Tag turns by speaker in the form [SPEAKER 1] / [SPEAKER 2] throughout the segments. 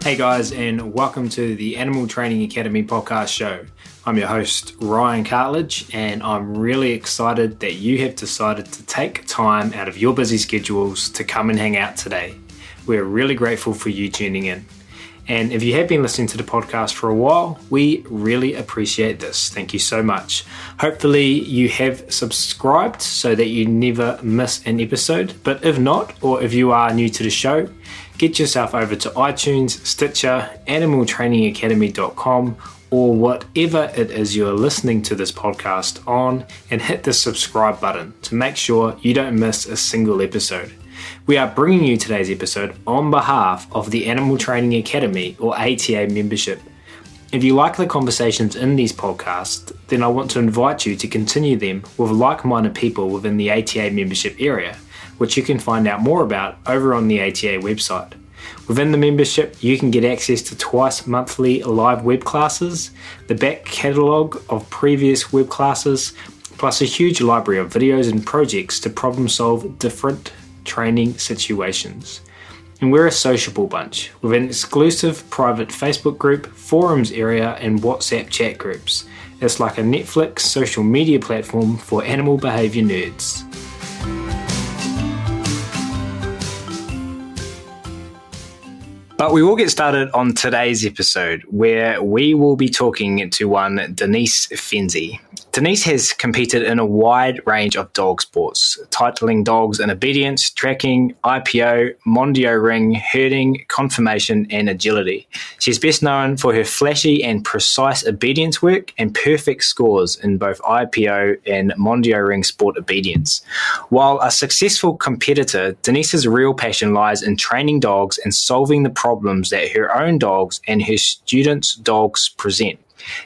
[SPEAKER 1] Hey guys, and welcome to the Animal Training Academy podcast show. I'm your host, Ryan Cartledge, and I'm really excited that you have decided to take time out of your busy schedules to come and hang out today. We're really grateful for you tuning in. And if you have been listening to the podcast for a while, we really appreciate this. Thank you so much. Hopefully you have subscribed so that you never miss an episode. But if not, or if you are new to the show, get yourself over to iTunes, Stitcher, animaltrainingacademy.com, or whatever it is you're listening to this podcast on, and hit the subscribe button to make sure you don't miss a single episode. We are bringing you today's episode on behalf of the Animal Training Academy, or ATA membership. If you like the conversations in these podcasts, then I want to invite you to continue them with like-minded people within the ATA membership area, which you can find out more about over on the ATA website. Within the membership, you can get access to twice monthly live web classes, the back catalogue of previous web classes, plus a huge library of videos and projects to problem solve different training situations. And we're a sociable bunch with an exclusive private Facebook group, forums area, and WhatsApp chat groups. It's like a Netflix social media platform for animal behavior nerds. But we will get started on today's episode, where we will be talking to one Denise Fenzi. Denise has competed in a wide range of dog sports, titling dogs in obedience, tracking, IPO, Mondio ring, herding, conformation, and agility. She's best known for her flashy and precise obedience work and perfect scores in both IPO and Mondio ring sport obedience. While a successful competitor, Denise's real passion lies in training dogs and solving the problems that her own dogs and her students' dogs present.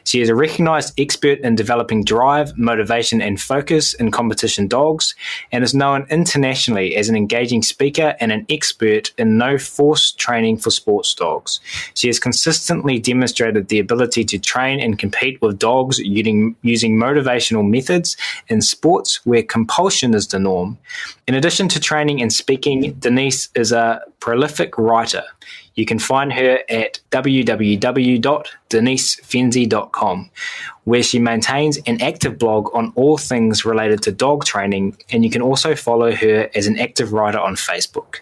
[SPEAKER 1] She is a recognised expert in developing drive, motivation and focus in competition dogs, and is known internationally as an engaging speaker and an expert in no-force training for sports dogs. She has consistently demonstrated the ability to train and compete with dogs using motivational methods in sports where compulsion is the norm. In addition to training and speaking, Denise is a prolific writer. You can find her at www.denisefenzi.com, where she maintains an active blog on all things related to dog training, and you can also follow her as an active writer on Facebook.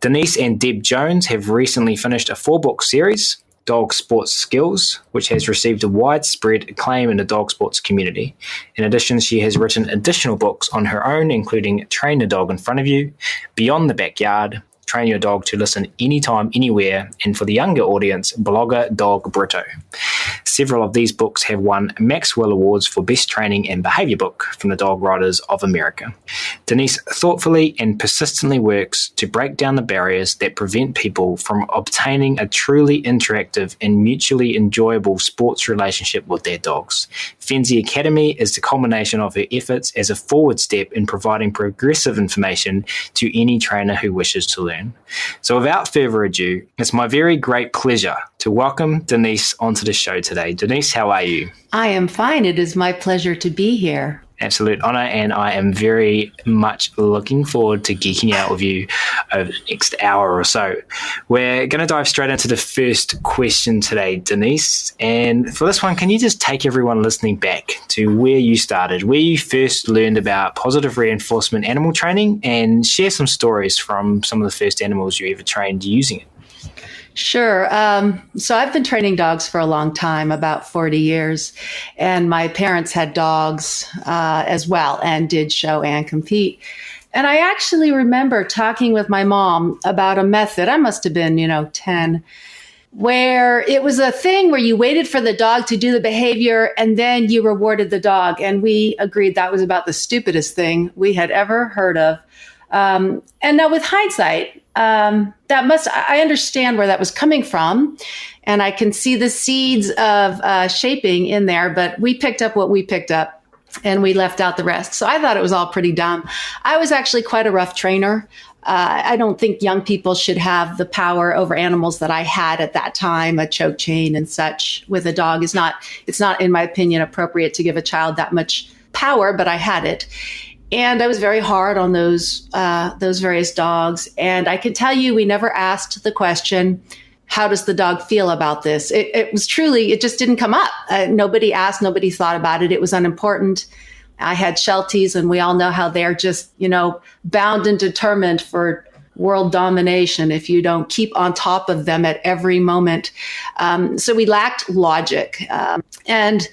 [SPEAKER 1] Denise and Deb Jones have recently finished a 4-book series, Dog Sports Skills, which has received a widespread acclaim in the dog sports community. In addition, she has written additional books on her own, including Train the Dog in Front of You, Beyond the Backyard, Train Your Dog to Listen Anytime, Anywhere, and for the younger audience, Blogger Dog Brito. Several of these books have won Maxwell Awards for Best Training and Behavior Book from the Dog Writers of America. Denise thoughtfully and persistently works to break down the barriers that prevent people from obtaining a truly interactive and mutually enjoyable sports relationship with their dogs. Fenzi Academy is the culmination of her efforts as a forward step in providing progressive information to any trainer who wishes to learn. So without further ado, it's my very great pleasure to welcome Denise onto the show today. Denise, how are you?
[SPEAKER 2] I am fine. It is my pleasure to be here.
[SPEAKER 1] Absolute honor, and I am very much looking forward to geeking out with you over the next hour or so. We're going to dive straight into the first question today, Denise. And for this one, can you just take everyone listening back to where you started, where you first learned about positive reinforcement animal training, and share some stories from some of the first animals you ever trained using it?
[SPEAKER 2] Sure. So I've been training dogs for a long time, about 40 years, and my parents had dogs as well and did show and compete. And I actually remember talking with my mom about a method, I must have been, 10, where it was a thing where you waited for the dog to do the behavior and then you rewarded the dog. And we agreed that was about the stupidest thing we had ever heard of. And now with hindsight, I understand where that was coming from, and I can see the seeds of shaping in there, but we picked up what we picked up and we left out the rest. So I thought it was all pretty dumb. I was actually quite a rough trainer. I don't think young people should have the power over animals that I had at that time. A choke chain and such with a dog it's not, in my opinion, appropriate to give a child that much power, but I had it. And I was very hard on those various dogs. And I can tell you, we never asked the question, how does the dog feel about this? It was truly, it just didn't come up. Nobody asked, nobody thought about it. It was unimportant. I had Shelties, and we all know how they're just, bound and determined for world domination if you don't keep on top of them at every moment. So we lacked logic. And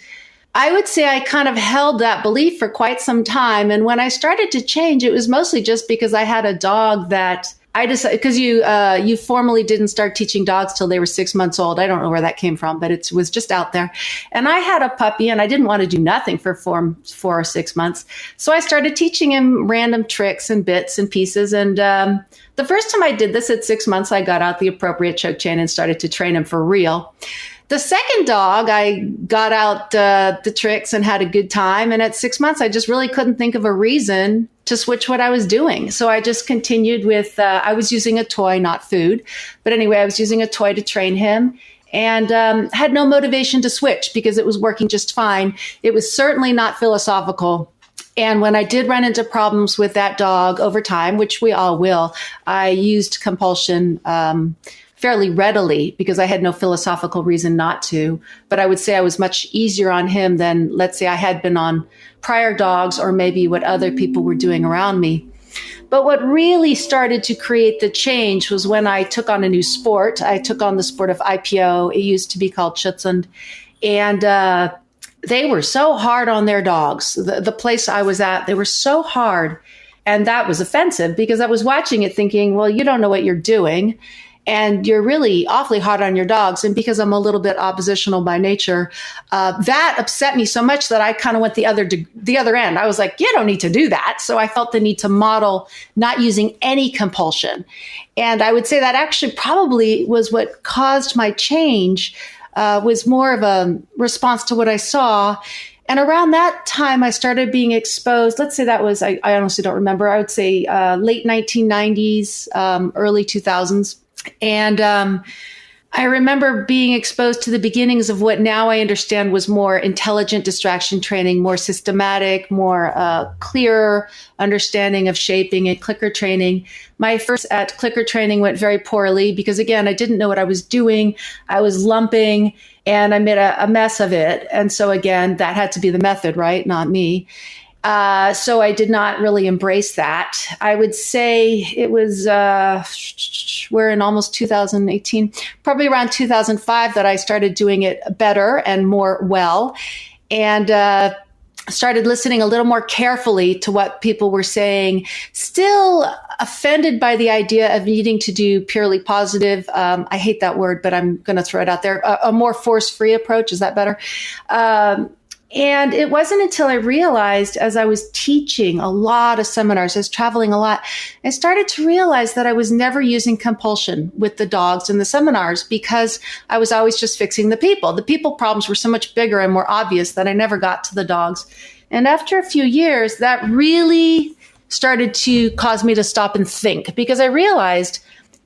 [SPEAKER 2] I would say I kind of held that belief for quite some time. And when I started to change, it was mostly just because I had a dog that I decided, because you formally didn't start teaching dogs till they were 6 months old. I don't know where that came from, but it was just out there. And I had a puppy, and I didn't want to do nothing for 4 or 6 months. So I started teaching him random tricks and bits and pieces. And the first time I did this at 6 months, I got out the appropriate choke chain and started to train him for real. The second dog, I got out the tricks and had a good time. And at 6 months, I just really couldn't think of a reason to switch what I was doing. So I just continued with, I was using a toy, not food. But anyway, I was using a toy to train him, and had no motivation to switch because it was working just fine. It was certainly not philosophical. And when I did run into problems with that dog over time, which we all will, I used compulsion fairly readily because I had no philosophical reason not to. But I would say I was much easier on him than, let's say, I had been on prior dogs, or maybe what other people were doing around me. But what really started to create the change was when I took on a new sport. I took on the sport of IPO. It used to be called Schutzhund. And they were so hard on their dogs. The place I was at, they were so hard. And that was offensive because I was watching it thinking, well, you don't know what you're doing. And you're really awfully hard on your dogs. And because I'm a little bit oppositional by nature, that upset me so much that I kind of went the other end. I was like, you don't need to do that. So I felt the need to model not using any compulsion. And I would say that actually probably was what caused my change, was more of a response to what I saw. And around that time, I started being exposed. Let's say that was, I honestly don't remember. I would say late 1990s, early 2000s. And I remember being exposed to the beginnings of what now I understand was more intelligent distraction training, more systematic, more clear understanding of shaping and clicker training. My first at clicker training went very poorly because, again, I didn't know what I was doing. I was lumping and I made a mess of it. And so, again, that had to be the method, right? Not me. So I did not really embrace that. I would say it was, we're in almost 2018, probably around 2005 that I started doing it better and more well, and started listening a little more carefully to what people were saying, still offended by the idea of needing to do purely positive. I hate that word, but I'm going to throw it out there. A more force-free approach. Is that better? And it wasn't until I realized, as I was teaching a lot of seminars, I was traveling a lot, I started to realize that I was never using compulsion with the dogs in the seminars because I was always just fixing the people. The people problems were so much bigger and more obvious that I never got to the dogs. And after a few years, that really started to cause me to stop and think, because I realized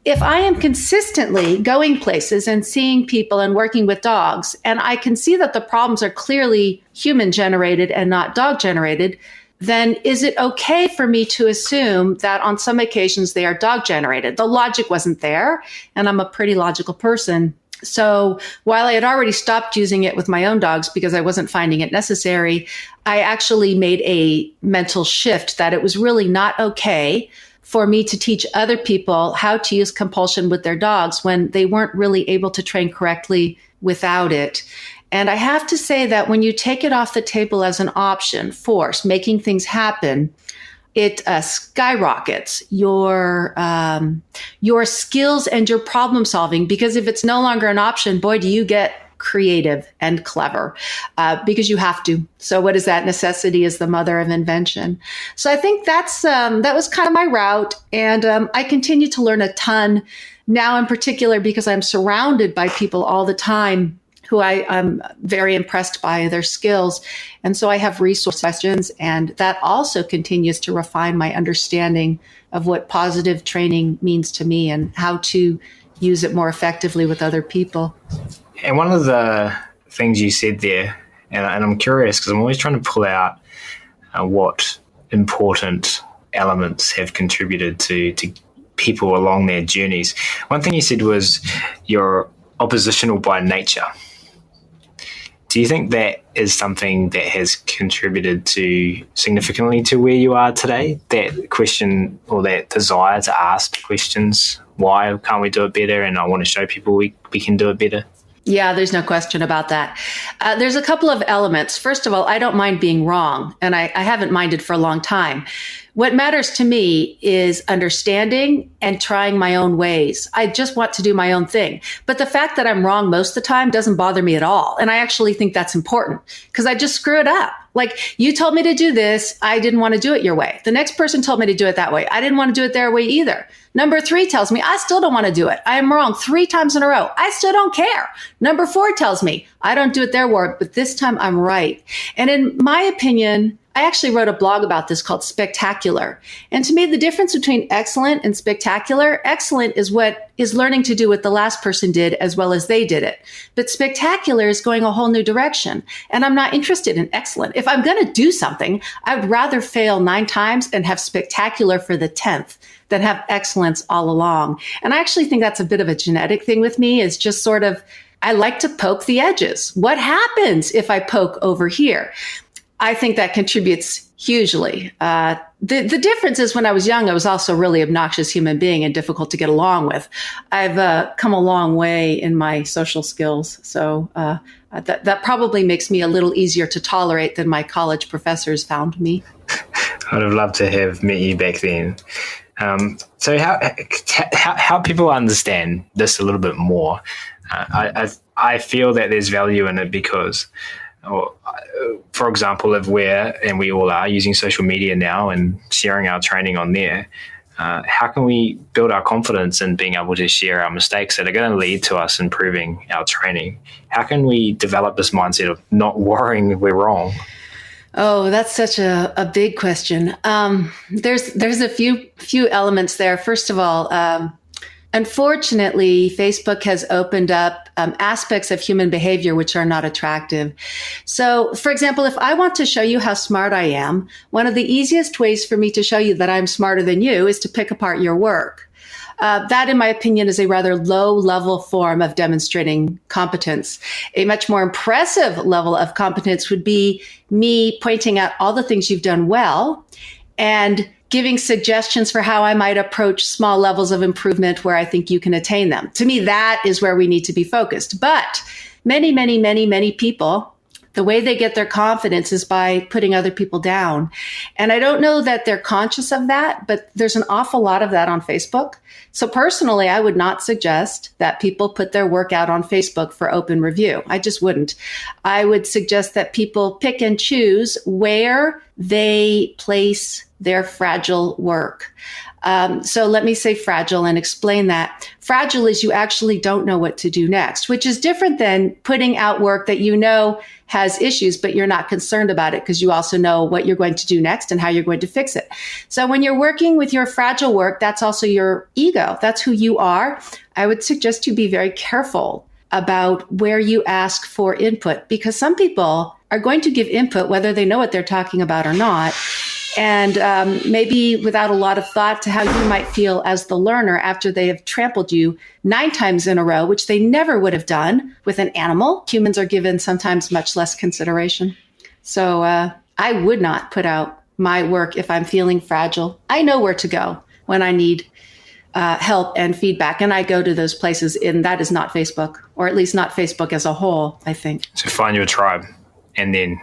[SPEAKER 2] if I am consistently going places and seeing people and working with dogs, and I can see that the problems are clearly human generated and not dog generated, then is it okay for me to assume that on some occasions they are dog generated? The logic wasn't there, and I'm a pretty logical person. So while I had already stopped using it with my own dogs because I wasn't finding it necessary, I actually made a mental shift that it was really not okay for me to teach other people how to use compulsion with their dogs when they weren't really able to train correctly without it. And I have to say that when you take it off the table as an option, force, making things happen, it skyrockets your skills and your problem solving, because if it's no longer an option, boy, do you get creative and clever, because you have to. So what is that? Necessity is the mother of invention. So I think that was kind of my route. And I continue to learn a ton now, in particular, because I'm surrounded by people all the time who I'm very impressed by their skills. And so I have resource questions, and that also continues to refine my understanding of what positive training means to me and how to use it more effectively with other people.
[SPEAKER 1] And one of the things you said there, and I'm curious because I'm always trying to pull out what important elements have contributed to people along their journeys. One thing you said was you're oppositional by nature. Do you think that is something that has contributed to significantly to where you are today? That question or that desire to ask questions, why can't we do it better? And I want to show people we can do it better.
[SPEAKER 2] Yeah, there's no question about that. There's a couple of elements. First of all, I don't mind being wrong, and I haven't minded for a long time. What matters to me is understanding and trying my own ways. I just want to do my own thing. But the fact that I'm wrong most of the time doesn't bother me at all. And I actually think that's important because I just screw it up. Like, you told me to do this. I didn't want to do it your way. The next person told me to do it that way. I didn't want to do it their way either. Number 3 tells me I still don't want to do it. I am wrong 3 times in a row. I still don't care. Number 4 tells me I don't do it their way, but this time I'm right. And in my opinion, I actually wrote a blog about this called Spectacular. And to me, the difference between excellent and spectacular, excellent is what is learning to do what the last person did as well as they did it. But spectacular is going a whole new direction. And I'm not interested in excellent. If I'm going to do something, I'd rather fail 9 times and have spectacular for the 10th than have excellence all along. And I actually think that's a bit of a genetic thing with me, is just sort of, I like to poke the edges. What happens if I poke over here? I think that contributes hugely. The difference is when I was young, I was also a really obnoxious human being and difficult to get along with. I've come a long way in my social skills. So that probably makes me a little easier to tolerate than my college professors found me.
[SPEAKER 1] I'd have loved to have met you back then. So how people understand this a little bit more? I feel that there's value in it because, for example, if we all are using social media now and sharing our training on there, how can we build our confidence in being able to share our mistakes that are going to lead to us improving our training? How can we develop this mindset of not worrying if we're wrong?
[SPEAKER 2] Oh, that's such a big question. There's a few elements there. First of all, unfortunately, Facebook has opened up aspects of human behavior which are not attractive. So, for example, if I want to show you how smart I am, one of the easiest ways for me to show you that I'm smarter than you is to pick apart your work. That, in my opinion, is a rather low-level form of demonstrating competence. A much more impressive level of competence would be me pointing out all the things you've done well and giving suggestions for how I might approach small levels of improvement where I think you can attain them. To me, that is where we need to be focused. But many people, the way they get their confidence is by putting other people down. And I don't know that they're conscious of that, but there's an awful lot of that on Facebook. So personally, I would not suggest that people put their work out on Facebook for open review. I just wouldn't. I would suggest that people pick and choose where they place their fragile work. So let me say fragile and explain that. Fragile is you actually don't know what to do next, which is different than putting out work that you know has issues, but you're not concerned about it because you also know what you're going to do next and how you're going to fix it. So when you're working with your fragile work, that's also your ego. That's who you are. I would suggest you be very careful about where you ask for input, because some people are going to give input whether they know what they're talking about or not. And maybe without a lot of thought to how you might feel as the learner after they have trampled you 9 times in a row, which they never would have done with an animal. Humans are given sometimes much less consideration. So I would not put out my work if I'm feeling fragile. I know where to go when I need help and feedback. And I go to those places, and that is not Facebook, or at least not Facebook as a whole, I think.
[SPEAKER 1] So find your tribe and then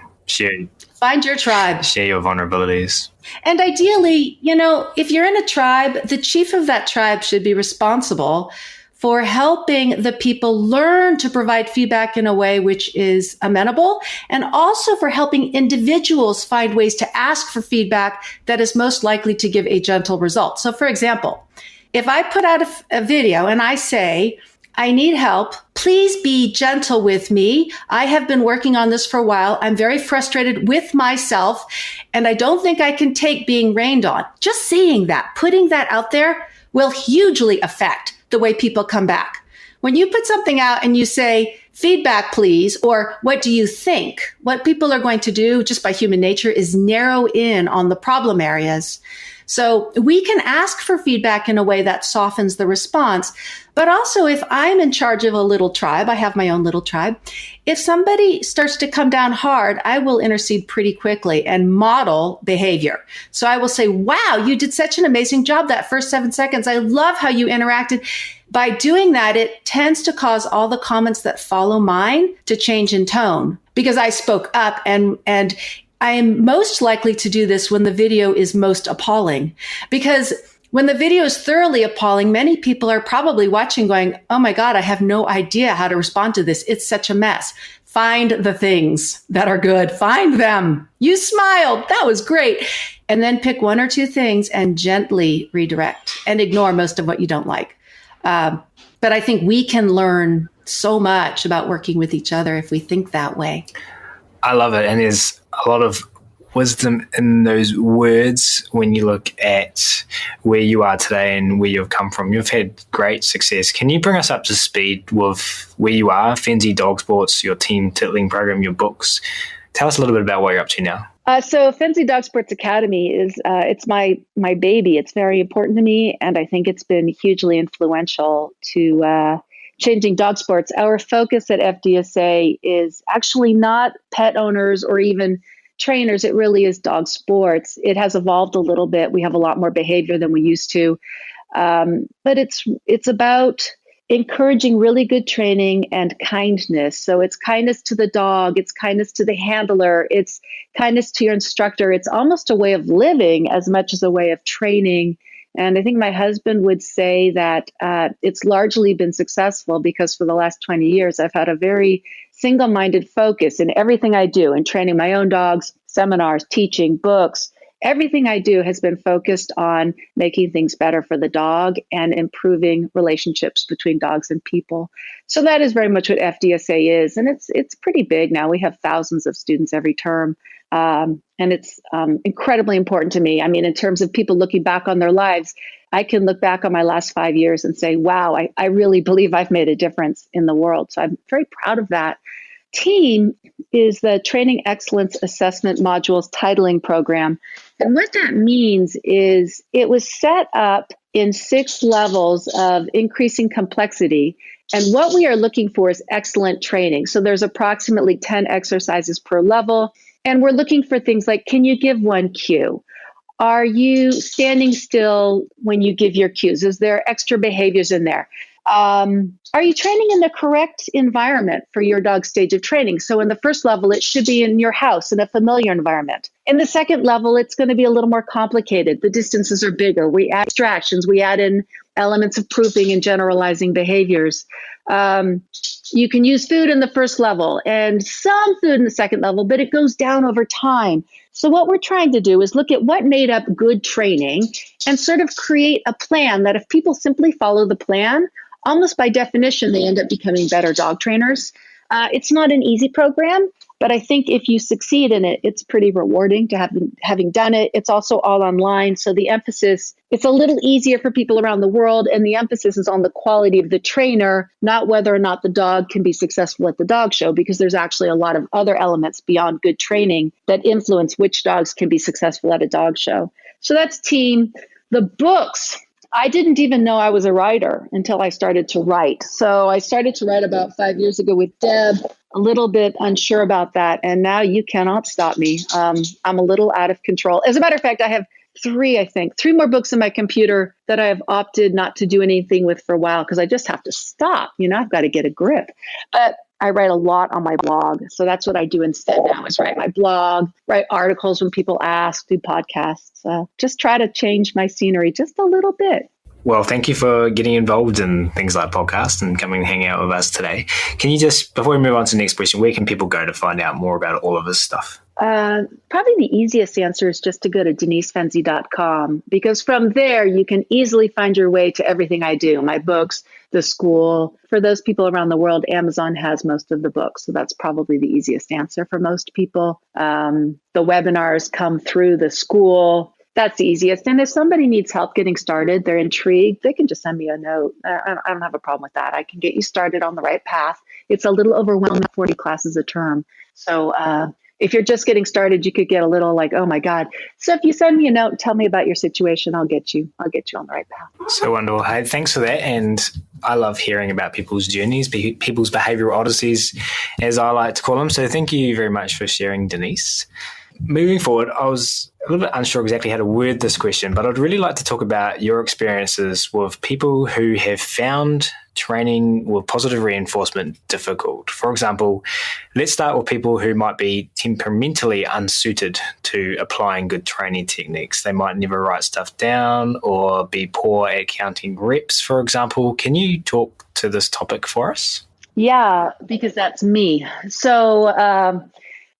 [SPEAKER 2] Find your tribe.
[SPEAKER 1] Share your vulnerabilities.
[SPEAKER 2] And ideally, if you're in a tribe, the chief of that tribe should be responsible for helping the people learn to provide feedback in a way which is amenable, and also for helping individuals find ways to ask for feedback that is most likely to give a gentle result. So, for example, if I put out a video and I say, I need help. Please be gentle with me. I have been working on this for a while. I'm very frustrated with myself, and I don't think I can take being rained on. Just saying that, putting that out there will hugely affect the way people come back. When you put something out and you say, feedback, please, or what do you think? What people are going to do just by human nature is narrow in on the problem areas. So we can ask for feedback in a way that softens the response. But also, if I'm in charge of a little tribe, I have my own little tribe. If somebody starts to come down hard, I will intercede pretty quickly and model behavior. So I will say, wow, you did such an amazing job that first 7 seconds. I love how you interacted. By doing that, it tends to cause all the comments that follow mine to change in tone because I spoke up, and I am most likely to do this when the video is most appalling, because when the video is thoroughly appalling, many people are probably watching going, oh my God, I have no idea how to respond to this. It's such a mess. Find the things that are good. Find them. You smiled. That was great. And then pick 1 or 2 things and gently redirect and ignore most of what you don't like. But I think we can learn so much about working with each other if we think that way.
[SPEAKER 1] I love it. And there's a lot of wisdom in those words when you look at where you are today and where you've come from. You've had great success. Can you bring us up to speed with where you are, Fenzi Dog Sports, your team tittling program, your books? Tell us a little bit about what you're up to now.
[SPEAKER 3] So Fenzi Dog Sports Academy is it's my baby. It's very important to me, and I think it's been hugely influential to changing dog sports. Our focus at FDSA is actually not pet owners or even trainers. It really is dog sports. It has evolved a little bit. We have a lot more behavior than we used to, but it's about encouraging really good training and kindness. So it's kindness to the dog, it's kindness to the handler, it's kindness to your instructor. It's almost a way of living as much as a way of training. And I think my husband would say that it's largely been successful because for the last 20 years, I've had a very single-minded focus in everything I do, in training my own dogs, seminars, teaching, books. Everything I do has been focused on making things better for the dog and improving relationships between dogs and people. So that is very much what FDSA is. And it's pretty big now. We have thousands of students every term. And it's incredibly important to me. I mean, in terms of people looking back on their lives, I can look back on my last 5 years and say, wow, I really believe I've made a difference in the world. So I'm very proud of that. Team is the Training Excellence Assessment Modules Titling Program. And what that means is it was set up in 6 levels of increasing complexity. And what we are looking for is excellent training. So there's approximately 10 exercises per level. And we're looking for things like, can you give one cue? Are you standing still when you give your cues? Is there extra behaviors in there? Are you training in the correct environment for your dog's stage of training? So in the first level, it should be in your house, in a familiar environment. In the second level, it's going to be a little more complicated. The distances are bigger. We add distractions. We add in elements of proving and generalizing behaviors. You can use food in the first level and some food in the second level, but it goes down over time. So what we're trying to do is look at what made up good training and sort of create a plan that if people simply follow the plan, almost by definition, they end up becoming better dog trainers. It's not an easy program, but I think if you succeed in it, it's pretty rewarding to having done it. It's also all online. So the emphasis, it's a little easier for people around the world. And the emphasis is on the quality of the trainer, not whether or not the dog can be successful at the dog show, because there's actually a lot of other elements beyond good training that influence which dogs can be successful at a dog show. So that's team. The books. I didn't even know I was a writer until I started to write. So I started to write about 5 years ago with Deb, a little bit unsure about that. And now you cannot stop me. I'm a little out of control. As a matter of fact, I have three more books in my computer that I have opted not to do anything with for a while because I just have to stop. I've got to get a grip. But I write a lot on my blog. So that's what I do instead now is write my blog, write articles when people ask, do podcasts, just try to change my scenery just a little bit.
[SPEAKER 1] Well, thank you for getting involved in things like podcasts and coming and hang out with us today. Can you just, before we move on to the next question, where can people go to find out more about all of this stuff?
[SPEAKER 3] Probably the easiest answer is just to go to denisefenzi.com, because from there you can easily find your way to everything I do, my books, the school. For those people around the world, Amazon has most of the books. So that's probably the easiest answer for most people. The webinars come through the school. That's the easiest. And if somebody needs help getting started, they're intrigued, they can just send me a note. I don't have a problem with that. I can get you started on the right path. It's a little overwhelming, 40 classes a term. So If you're just getting started, you could get a little like, oh my God. So if you send me a note, tell me about your situation, I'll get you on the right path.
[SPEAKER 1] So wonderful. Hey, thanks for that. And I love hearing about people's journeys, people's behavioral odysseys, as I like to call them. So thank you very much for sharing, Denise. Moving forward, I was a little bit unsure exactly how to word this question, but I'd really like to talk about your experiences with people who have found training with positive reinforcement difficult. For example, let's start with people who might be temperamentally unsuited to applying good training techniques. They might never write stuff down or be poor at counting reps, for example. Can you talk to this topic for us?
[SPEAKER 3] Yeah, because that's me. So,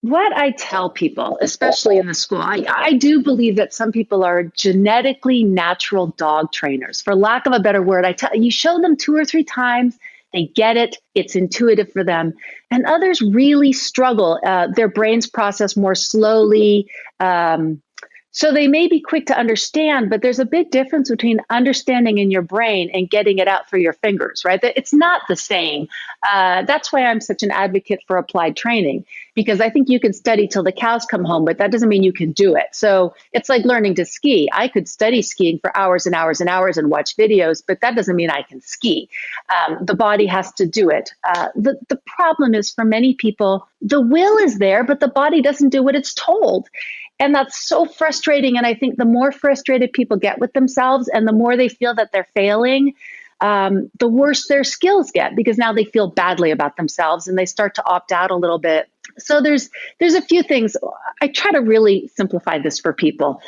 [SPEAKER 3] what I tell people, especially in the school, I do believe that some people are genetically natural dog trainers. For lack of a better word, you show them 2 or 3 times, they get it, it's intuitive for them. And others really struggle. Their brains process more slowly. So they may be quick to understand, but there's a big difference between understanding in your brain and getting it out through your fingers, right? It's not the same. That's why I'm such an advocate for applied training, because I think you can study till the cows come home, but that doesn't mean you can do it. So it's like learning to ski. I could study skiing for hours and hours and hours and watch videos, but that doesn't mean I can ski. The body has to do it. The problem is for many people, the will is there, but the body doesn't do what it's told. And that's so frustrating. And I think the more frustrated people get with themselves and the more they feel that they're failing, the worse their skills get, because now they feel badly about themselves and they start to opt out a little bit. So there's a few things. I try to really simplify this for people.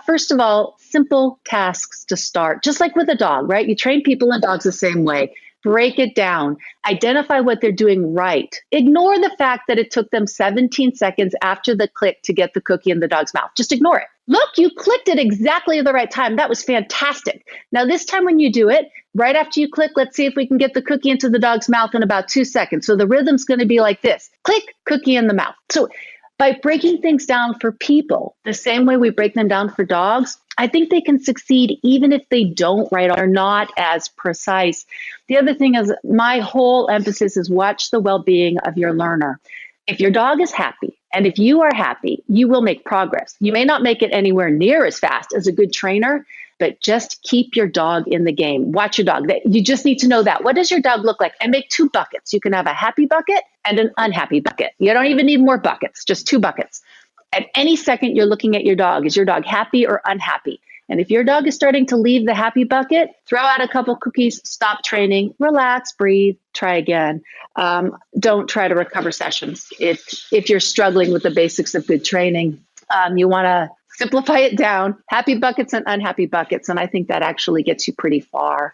[SPEAKER 3] First of all, simple tasks to start, just like with a dog, right? You train people and dogs the same way. Break it down. Identify what they're doing right. Ignore the fact that it took them 17 seconds after the click to get the cookie in the dog's mouth. Just ignore it. Look, you clicked it exactly at the right time. That was fantastic. Now, this time when you do it, right after you click, let's see if we can get the cookie into the dog's mouth in about 2 seconds. So the rhythm's going to be like this. Click, cookie in the mouth. So by breaking things down for people, the same way we break them down for dogs, I think they can succeed even if they don't write or are not as precise. The other thing is my whole emphasis is watch the well-being of your learner. If your dog is happy and if you are happy, you will make progress. You may not make it anywhere near as fast as a good trainer, but just keep your dog in the game. Watch your dog. You just need to know that. What does your dog look like? And make 2 buckets. You can have a happy bucket and an unhappy bucket. You don't even need more buckets, just 2 buckets. At any second, you're looking at your dog. Is your dog happy or unhappy? And if your dog is starting to leave the happy bucket, throw out a couple cookies, stop training, relax, breathe, try again. Don't try to recover sessions. If you're struggling with the basics of good training, you want to simplify it down, happy buckets and unhappy buckets. And I think that actually gets you pretty far.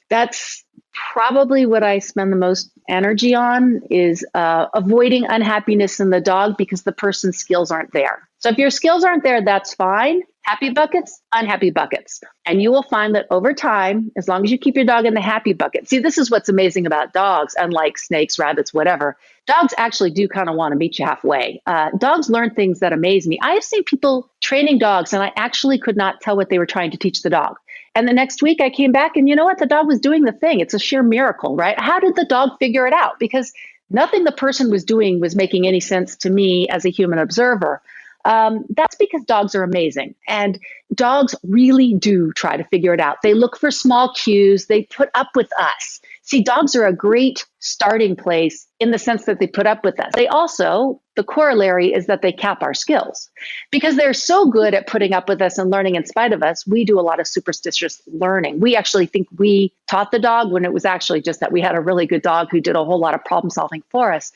[SPEAKER 3] That's probably what I spend the most energy on is avoiding unhappiness in the dog because the person's skills aren't there. So if your skills aren't there, that's fine. Happy buckets, unhappy buckets. And you will find that over time, as long as you keep your dog in the happy bucket. See, this is what's amazing about dogs, unlike snakes, rabbits, whatever. Dogs actually do kind of want to meet you halfway. Dogs learn things that amaze me. I have seen people training dogs, and I actually could not tell what they were trying to teach the dog. And the next week I came back and you know what? The dog was doing the thing. It's a sheer miracle, right? How did the dog figure it out? Because nothing the person was doing was making any sense to me as a human observer. That's because dogs are amazing. And dogs really do try to figure it out. They look for small cues. They put up with us. See, dogs are a great starting place in the sense that they put up with us. They also, the corollary is that they cap our skills. Because they're so good at putting up with us and learning in spite of us, we do a lot of superstitious learning. We actually think we taught the dog when it was actually just that we had a really good dog who did a whole lot of problem solving for us.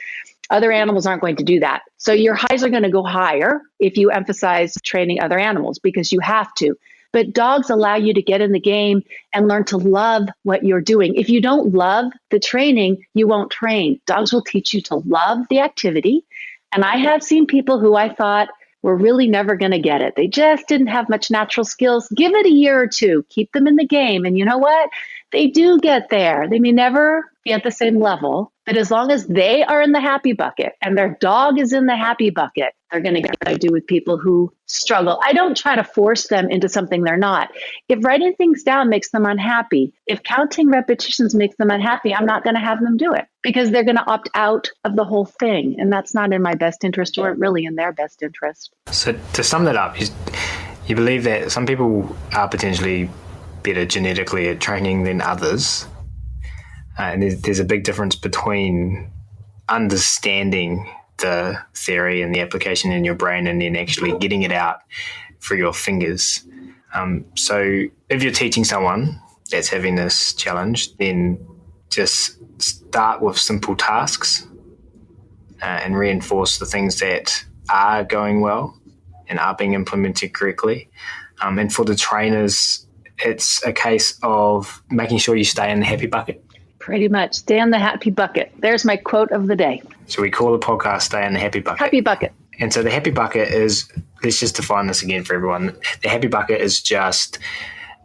[SPEAKER 3] Other animals aren't going to do that. So your highs are going to go higher if you emphasize training other animals because you have to. But dogs allow you to get in the game and learn to love what you're doing. If you don't love the training, you won't train. Dogs will teach you to love the activity. And I have seen people who I thought were really never going to get it. They just didn't have much natural skills. Give it a year or two, keep them in the game. And you know what? They do get there. They may never be at the same level, that as long as they are in the happy bucket and their dog is in the happy bucket, they're going to get what I do with people who struggle. I don't try to force them into something they're not. If writing things down makes them unhappy, if counting repetitions makes them unhappy, I'm not going to have them do it because they're going to opt out of the whole thing. And that's not in my best interest or really in their best interest.
[SPEAKER 1] So to sum that up, you believe that some people are potentially better genetically at training than others. And there's a big difference between understanding the theory and the application in your brain and then actually getting it out through your fingers. So if you're teaching someone that's having this challenge, then just start with simple tasks and reinforce the things that are going well and are being implemented correctly. And for the trainers, it's a case of making sure you stay in the happy bucket.
[SPEAKER 3] Pretty much. Stay in the happy bucket. There's my quote of the day.
[SPEAKER 1] So we call the podcast Stay in the Happy Bucket.
[SPEAKER 3] Happy bucket.
[SPEAKER 1] And so the happy bucket is, let's just define this again for everyone. The happy bucket is just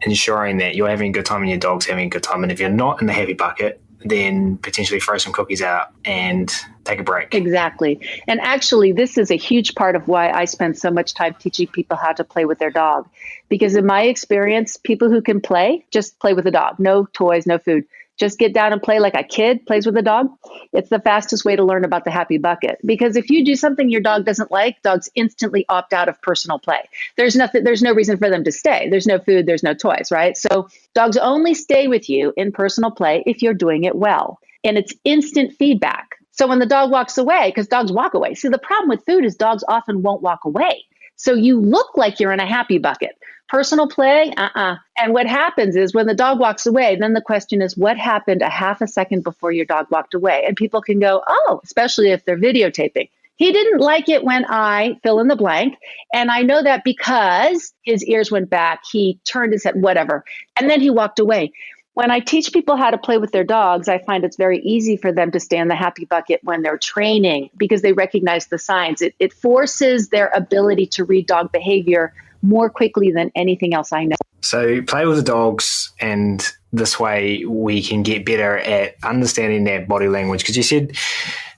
[SPEAKER 1] ensuring that you're having a good time and your dog's having a good time. And if you're not in the happy bucket, then potentially throw some cookies out and take a break.
[SPEAKER 3] Exactly. And actually, this is a huge part of why I spend so much time teaching people how to play with their dog. Because in my experience, people who can play, just play with the dog. No toys, no food. Just get down and play like a kid plays with a dog. It's the fastest way to learn about the happy bucket. Because if you do something your dog doesn't like, dogs instantly opt out of personal play. There's no reason for them to stay. There's no food, there's no toys, right? So dogs only stay with you in personal play if you're doing it well. And it's instant feedback. So when the dog walks away, because dogs walk away. See, the problem with food is dogs often won't walk away. So you look like you're in a happy bucket. Personal play, And what happens is when the dog walks away, then the question is, what happened a half a second before your dog walked away? And people can go, oh, especially if they're videotaping. He didn't like it when I fill in the blank. And I know that because his ears went back, he turned his head, whatever. And then he walked away. When I teach people how to play with their dogs, I find it's very easy for them to stay in the happy bucket when they're training because they recognize the signs. It forces their ability to read dog behavior more quickly than anything else I know.
[SPEAKER 1] So play with the dogs, and this way we can get better at understanding their body language. Because you said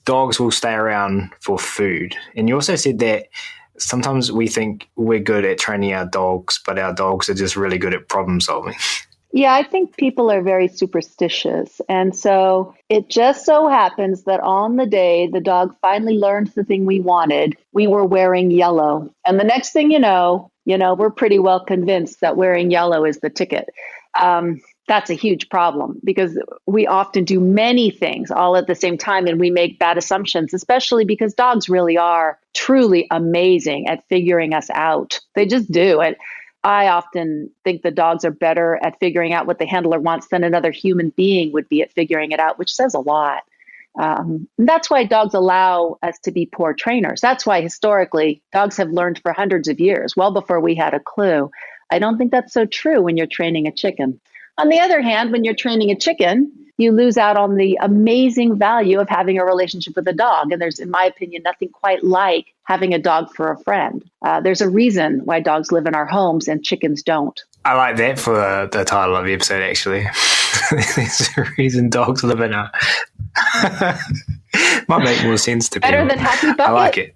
[SPEAKER 1] dogs will stay around for food. And you also said that sometimes we think we're good at training our dogs, but our dogs are just really good at problem solving.
[SPEAKER 3] Yeah, I think people are very superstitious. And so it just so happens that on the day the dog finally learned the thing we wanted, we were wearing yellow. And the next thing you know, we're pretty well convinced that wearing yellow is the ticket. That's a huge problem because we often do many things all at the same time and we make bad assumptions, especially because dogs really are truly amazing at figuring us out. They just do it. I often think the dogs are better at figuring out what the handler wants than another human being would be at figuring it out, which says a lot. That's why dogs allow us to be poor trainers. That's why historically dogs have learned for hundreds of years, well before we had a clue. I don't think that's so true when you're training a chicken. On the other hand, when you're training a chicken, you lose out on the amazing value of having a relationship with a dog. And there's, in my opinion, nothing quite like having a dog for a friend. There's a reason why dogs live in our homes and chickens don't.
[SPEAKER 1] I like that for the title of the episode, actually. There's a reason dogs live in our... Might make more sense to
[SPEAKER 3] Better
[SPEAKER 1] people.
[SPEAKER 3] than happy bucket.
[SPEAKER 1] I like it.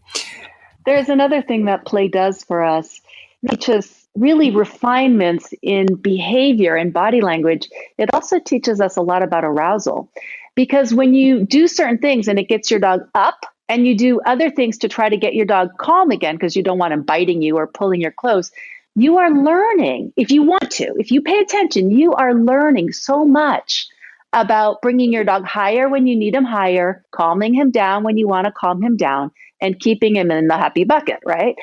[SPEAKER 3] There's another thing that play does for us, which is really refinements in behavior and body language. It also teaches us a lot about arousal. Because when you do certain things and it gets your dog up, and you do other things to try to get your dog calm again because you don't want him biting you or pulling your clothes, you are learning, if you want to, if you pay attention, you are learning so much about bringing your dog higher when you need him higher, calming him down when you want to calm him down, and keeping him in the happy bucket, right?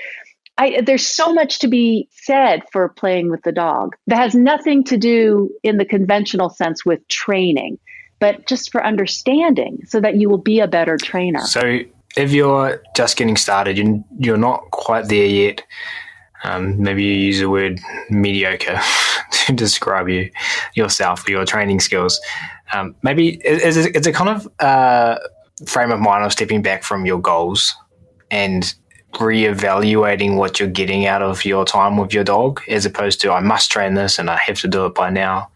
[SPEAKER 3] There's so much to be said for playing with the dog that has nothing to do in the conventional sense with training, but just for understanding so that you will be a better trainer.
[SPEAKER 1] So if you're just getting started, you're not quite there yet, maybe you use the word mediocre to describe yourself, your training skills. Maybe it's a kind of frame of mind of stepping back from your goals and reevaluating what you're getting out of your time with your dog, as opposed to I must train this and I have to do it by now.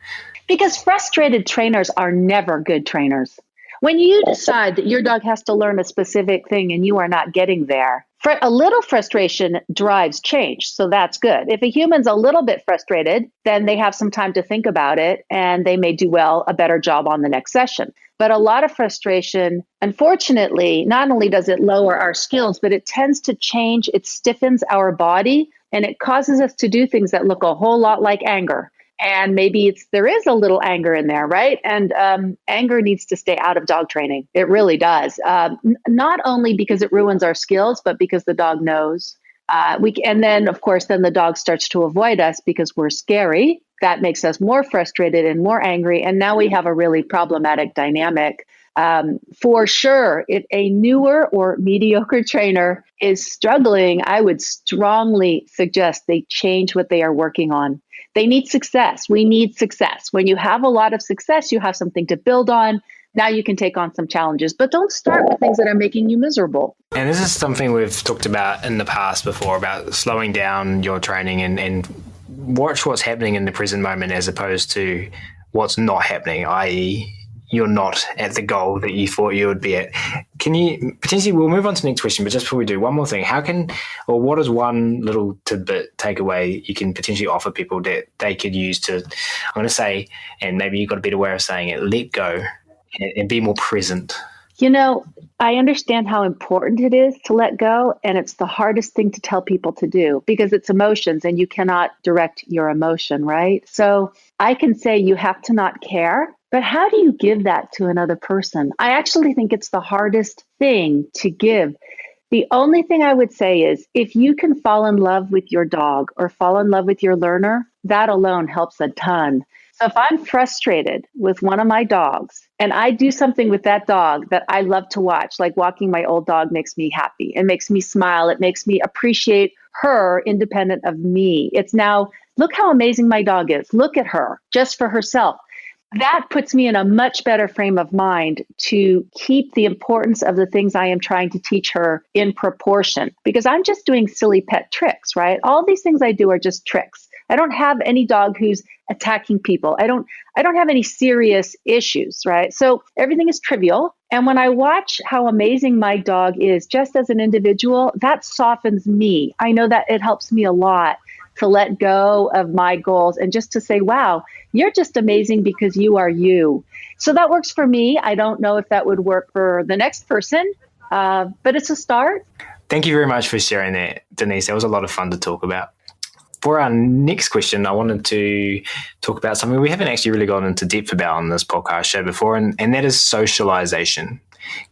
[SPEAKER 3] Because frustrated trainers are never good trainers. When you decide that your dog has to learn a specific thing and you are not getting there, a little frustration drives change. So that's good. If a human's a little bit frustrated, then they have some time to think about it and they may do a better job on the next session. But a lot of frustration, unfortunately, not only does it lower our skills, but it tends to change, it stiffens our body, and it causes us to do things that look a whole lot like anger. And maybe there is a little anger in there, right? And anger needs to stay out of dog training. It really does. Not only because it ruins our skills, but because the dog knows. And then, of course, then the dog starts to avoid us because we're scary. That makes us more frustrated and more angry. And now we have a really problematic dynamic. For sure, if a newer or mediocre trainer is struggling, I would strongly suggest they change what they are working on. They need success. We need success. When you have a lot of success, you have something to build on. Now you can take on some challenges, but don't start with things that are making you miserable.
[SPEAKER 1] And this is something we've talked about in the past before, about slowing down your training and watch what's happening in the present moment as opposed to what's not happening, i.e., you're not at the goal that you thought you would be at. Can you potentially, we'll move on to the next question, but just before we do, one more thing. What is one little tidbit takeaway you can potentially offer people that they could use to, I'm going to say, and maybe you've got a better way of saying it, let go and be more present?
[SPEAKER 3] You know, I understand how important it is to let go, and it's the hardest thing to tell people to do because it's emotions and you cannot direct your emotion, right? So I can say you have to not care, but how do you give that to another person? I actually think it's the hardest thing to give. The only thing I would say is if you can fall in love with your dog or fall in love with your learner, that alone helps a ton. So if I'm frustrated with one of my dogs and I do something with that dog that I love to watch, like walking my old dog makes me happy. It makes me smile. It makes me appreciate her independent of me. It's now, look how amazing my dog is. Look at her just for herself. That puts me in a much better frame of mind to keep the importance of the things I am trying to teach her in proportion, because I'm just doing silly pet tricks, right? All these things I do are just tricks. I don't have any dog who's attacking people. I don't have any serious issues, right? So everything is trivial. And when I watch how amazing my dog is just as an individual, that softens me. I know that it helps me a lot to let go of my goals and just to say, wow, you're just amazing because you are you. So that works for me. I don't know if that would work for the next person, but it's a start.
[SPEAKER 1] Thank you very much for sharing that, Denise. That was a lot of fun to talk about. For our next question, I wanted to talk about something we haven't actually really gone into depth about on this podcast show before, and that is socialization.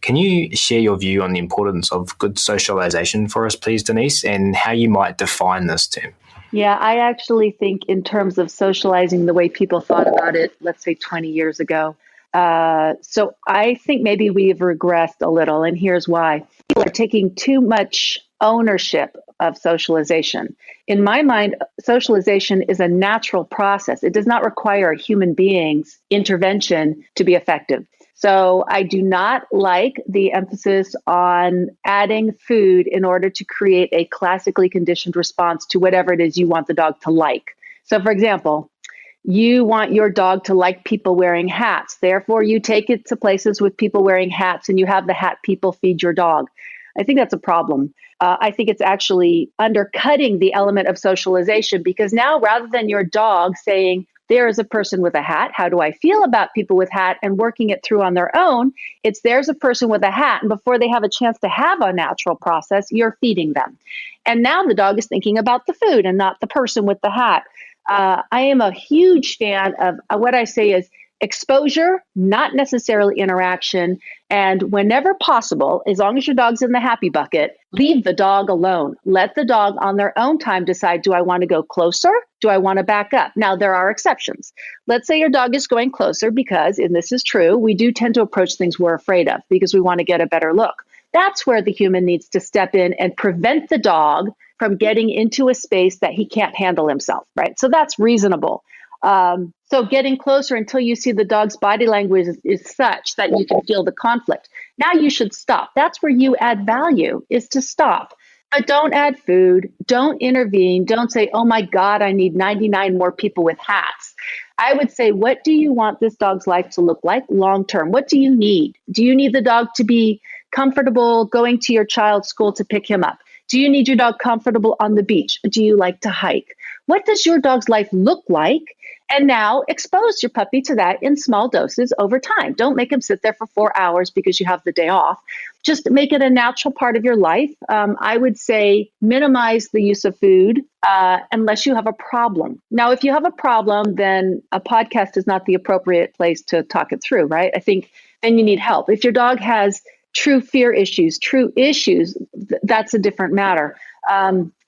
[SPEAKER 1] Can you share your view on the importance of good socialization for us, please, Denise, and how you might define this term?
[SPEAKER 3] Yeah, I actually think in terms of socializing the way people thought about it, let's say 20 years ago. So I think maybe we've regressed a little, and here's why. People are taking too much ownership of socialization. In my mind, socialization is a natural process. It does not require a human being's intervention to be effective. So I do not like the emphasis on adding food in order to create a classically conditioned response to whatever it is you want the dog to like. So for example, you want your dog to like people wearing hats. Therefore, you take it to places with people wearing hats and you have the hat people feed your dog. I think that's a problem. I think it's actually undercutting the element of socialization because now rather than your dog saying, there is a person with a hat, how do I feel about people with hat, and working it through on their own, it's there's a person with a hat, and before they have a chance to have a natural process, you're feeding them. And now the dog is thinking about the food and not the person with the hat. I am a huge fan of what I say is exposure, not necessarily interaction. And whenever possible, as long as your dog's in the happy bucket, leave the dog alone. Let the dog on their own time decide, do I want to go closer? Do I want to back up? Now, there are exceptions. Let's say your dog is going closer because, and this is true, we do tend to approach things we're afraid of because we want to get a better look. That's where the human needs to step in and prevent the dog from getting into a space that he can't handle himself, right? So that's reasonable. So getting closer until you see the dog's body language is such that you can feel the conflict. Now you should stop. That's where you add value, is to stop. But don't add food. Don't intervene. Don't say, oh my God, I need 99 more people with hats. I would say, what do you want this dog's life to look like long term? What do you need? Do you need the dog to be comfortable going to your child's school to pick him up? Do you need your dog comfortable on the beach? Do you like to hike? What does your dog's life look like? And now expose your puppy to that in small doses over time. Don't make him sit there for 4 hours because you have the day off. Just make it a natural part of your life. I would say minimize the use of food unless you have a problem. Now, if you have a problem, then a podcast is not the appropriate place to talk it through, right? I think then you need help. If your dog has true fear issues, that's a different matter.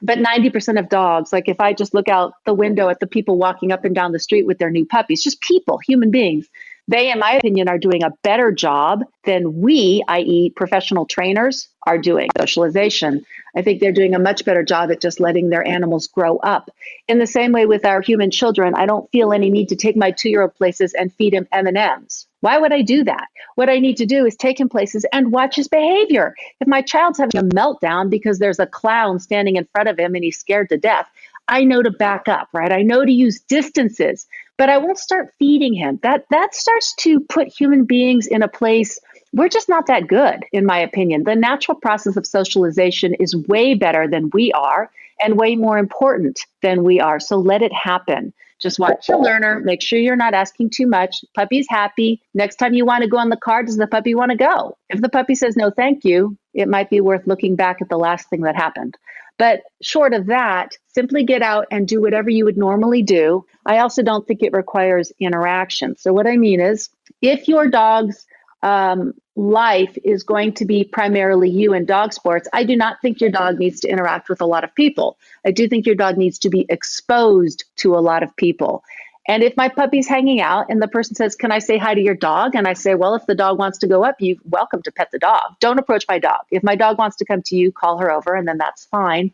[SPEAKER 3] But 90% of dogs, like if I just look out the window at the people walking up and down the street with their new puppies, just people, human beings, they, in my opinion, are doing a better job than we, i.e. professional trainers, are doing. Socialization. I think they're doing a much better job at just letting their animals grow up. In the same way with our human children, I don't feel any need to take my 2-year-old places and feed him M&Ms. Why would I do that? What I need to do is take him places and watch his behavior. If my child's having a meltdown because there's a clown standing in front of him and he's scared to death, I know to back up, right? I know to use distances, but I won't start feeding him. That starts to put human beings in a place we're just not that good, in my opinion. The natural process of socialization is way better than we are and way more important than we are. So let it happen. Just watch your learner. Make sure you're not asking too much. Puppy's happy. Next time you want to go on the car, does the puppy want to go? If the puppy says no, thank you, it might be worth looking back at the last thing that happened. But short of that, simply get out and do whatever you would normally do. I also don't think it requires interaction. So what I mean is, if your dog's life is going to be primarily you and dog sports, I do not think your dog needs to interact with a lot of people. I do think your dog needs to be exposed to a lot of people. And if my puppy's hanging out and the person says, can I say hi to your dog? And I say, well, if the dog wants to go up, you're welcome to pet the dog. Don't approach my dog. If my dog wants to come to you, call her over, and then that's fine.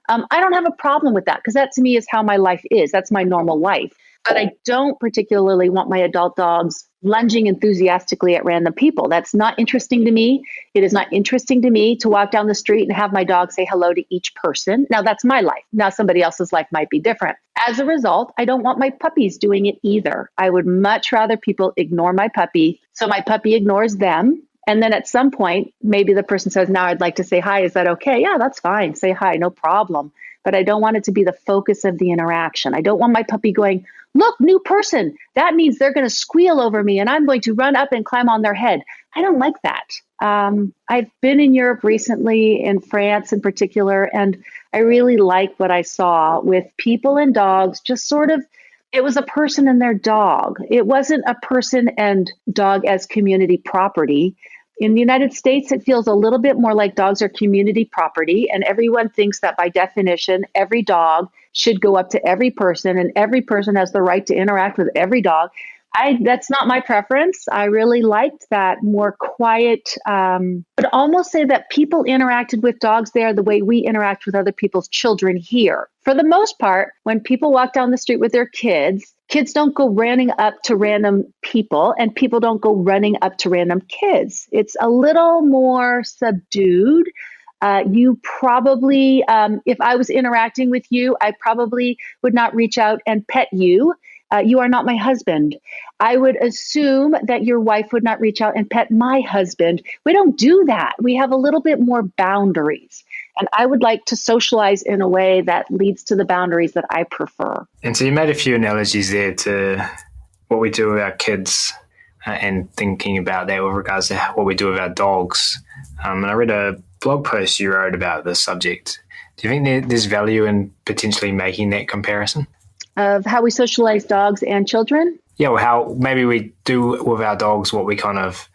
[SPEAKER 3] I don't have a problem with that because that to me is how my life is. That's my normal life. But I don't particularly want my adult dogs lunging enthusiastically at random people. That's not interesting to me. It is not interesting to me to walk down the street and have my dog say hello to each person. Now, that's my life. Now, somebody else's life might be different. As a result, I don't want my puppies doing it either. I would much rather people ignore my puppy, so my puppy ignores them. And then at some point, maybe the person says, now I'd like to say hi. Is that okay? Yeah, that's fine. Say hi, no problem. But I don't want it to be the focus of the interaction. I don't want my puppy going, look, new person. That means they're going to squeal over me and I'm going to run up and climb on their head. I don't like that. I've been in Europe recently, in France in particular, and I really like what I saw with people and dogs, just sort of, it was a person and their dog. It wasn't a person and dog as community property. In the United States, it feels a little bit more like dogs are community property, and everyone thinks that by definition, every dog should go up to every person, and every person has the right to interact with every dog. That's not my preference. I really liked that more quiet, but almost say that people interacted with dogs there the way we interact with other people's children here. For the most part, when people walk down the street with their kids, kids don't go running up to random people and people don't go running up to random kids. It's a little more subdued. You probably, if I was interacting with you, I probably would not reach out and pet you. You are not my husband. I would assume that your wife would not reach out and pet my husband. We don't do that. We have a little bit more boundaries. And I would like to socialize in a way that leads to the boundaries that I prefer.
[SPEAKER 1] And so you made a few analogies there to what we do with our kids and thinking about that with regards to what we do with our dogs. And I read a blog post you wrote about this subject. Do you think there's value in potentially making that comparison?
[SPEAKER 3] Of how we socialize dogs and children?
[SPEAKER 1] Yeah, well, how maybe we do with our dogs what we kind of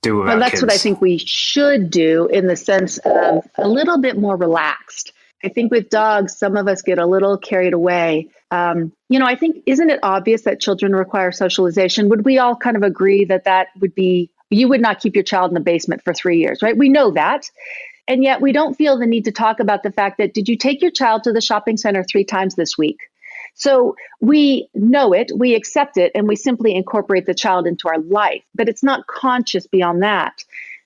[SPEAKER 1] do with our kids.
[SPEAKER 3] Well, that's what I think we should do in the sense of a little bit more relaxed. I think with dogs, some of us get a little carried away. I think, isn't it obvious that children require socialization? Would we all kind of agree that would be, you would not keep your child in the basement for 3 years, right? We know that. And yet we don't feel the need to talk about the fact that, did you take your child to the shopping center 3 times this week? So we know it, we accept it, and we simply incorporate the child into our life. But it's not conscious beyond that.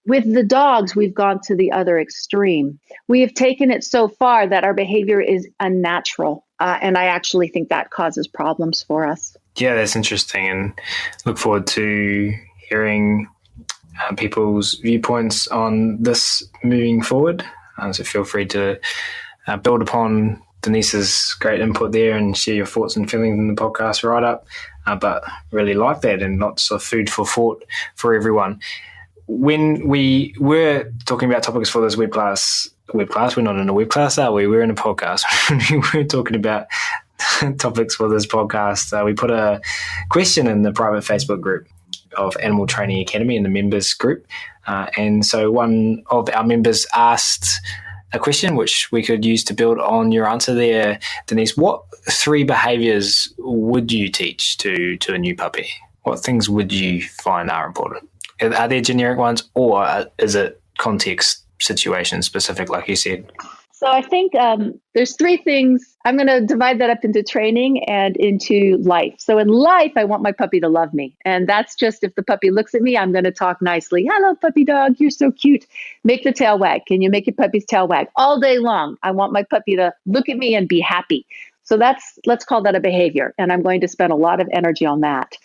[SPEAKER 3] With the dogs, we've gone to the other extreme. We have taken it so far that our behavior is unnatural. And I actually think that causes problems for us.
[SPEAKER 1] Yeah, that's interesting, and look forward to hearing people's viewpoints on this moving forward. So feel free to build upon Denise's great input there and share your thoughts and feelings in the podcast right up. But really like that, and lots of food for thought for everyone. When we were talking about topics for this web class, we're not in a web class, are we? We're in a podcast. When we were talking about topics for this podcast, we put a question in the private Facebook group of Animal Training Academy in the members group. And so one of our members asked a question which we could use to build on your answer there, Denise. What 3 behaviors would you teach to a new puppy? What things would you find are important? Are there generic ones, or is it context situation specific, like you said?
[SPEAKER 3] So I think there's 3 things. I'm going to divide that up into training and into life. So in life, I want my puppy to love me. And that's just if the puppy looks at me, I'm going to talk nicely. Hello, puppy dog. You're so cute. Make the tail wag. Can you make your puppy's tail wag? All day long, I want my puppy to look at me and be happy. So let's call that a behavior. And I'm going to spend a lot of energy on that.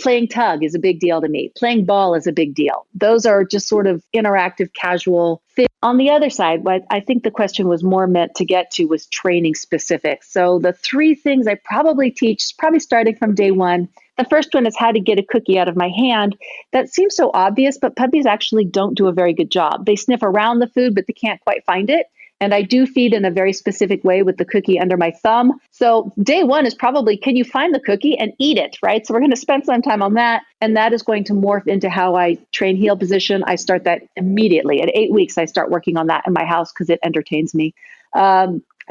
[SPEAKER 3] Playing tug is a big deal to me. Playing ball is a big deal. Those are just sort of interactive, casual things. On the other side, what I think the question was more meant to get to was training specific. So the 3 things I probably teach, probably starting from day 1. The first one is how to get a cookie out of my hand. That seems so obvious, but puppies actually don't do a very good job. They sniff around the food, but they can't quite find it. And I do feed in a very specific way with the cookie under my thumb. So day 1 is probably, can you find the cookie and eat it, right? So we're going to spend some time on that. And that is going to morph into how I train heel position. I start that immediately. At 8 weeks, I start working on that in my house because it entertains me.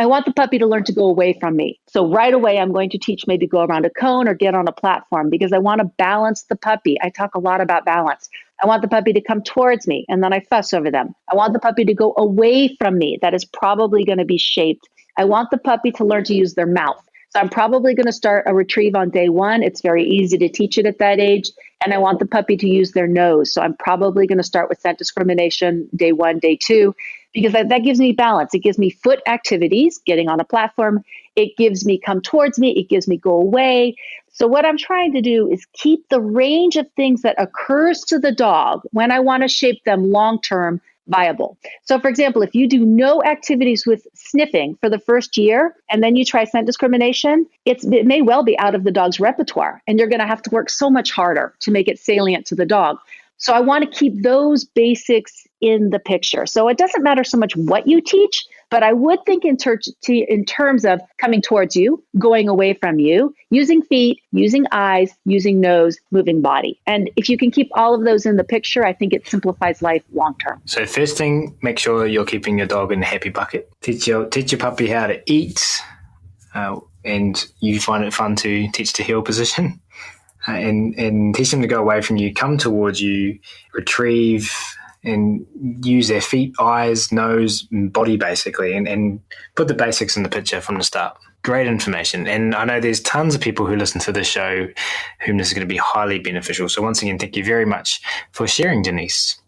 [SPEAKER 3] I want the puppy to learn to go away from me. So right away, I'm going to teach maybe go around a cone or get on a platform because I want to balance the puppy. I talk a lot about balance. I want the puppy to come towards me and then I fuss over them. I want the puppy to go away from me. That is probably going to be shaped. I want the puppy to learn to use their mouth. So I'm probably going to start a retrieve on day 1. It's very easy to teach it at that age. And I want the puppy to use their nose. So I'm probably going to start with scent discrimination day 1, day 2, because that gives me balance. It gives me foot activities, getting on a platform. It gives me come towards me. It gives me go away. So what I'm trying to do is keep the range of things that occurs to the dog when I want to shape them long-term viable. So for example, if you do no activities with sniffing for the first year, and then you try scent discrimination, it may well be out of the dog's repertoire, and you're going to have to work so much harder to make it salient to the dog. So I want to keep those basics in the picture. So it doesn't matter so much what you teach, but I would think in terms of coming towards you, going away from you, using feet, using eyes, using nose, moving body. And if you can keep all of those in the picture, I think it simplifies life long term.
[SPEAKER 1] So first thing, make sure you're keeping your dog in a happy bucket. Teach your puppy how to eat, and you find it fun to teach the heel position. And teach them to go away from you, come towards you, retrieve, and use their feet, eyes, nose, and body basically, and put the basics in the picture from the start. Great information. And I know there's tons of people who listen to this show whom this is going to be highly beneficial. So once again, thank you very much for sharing, Denise.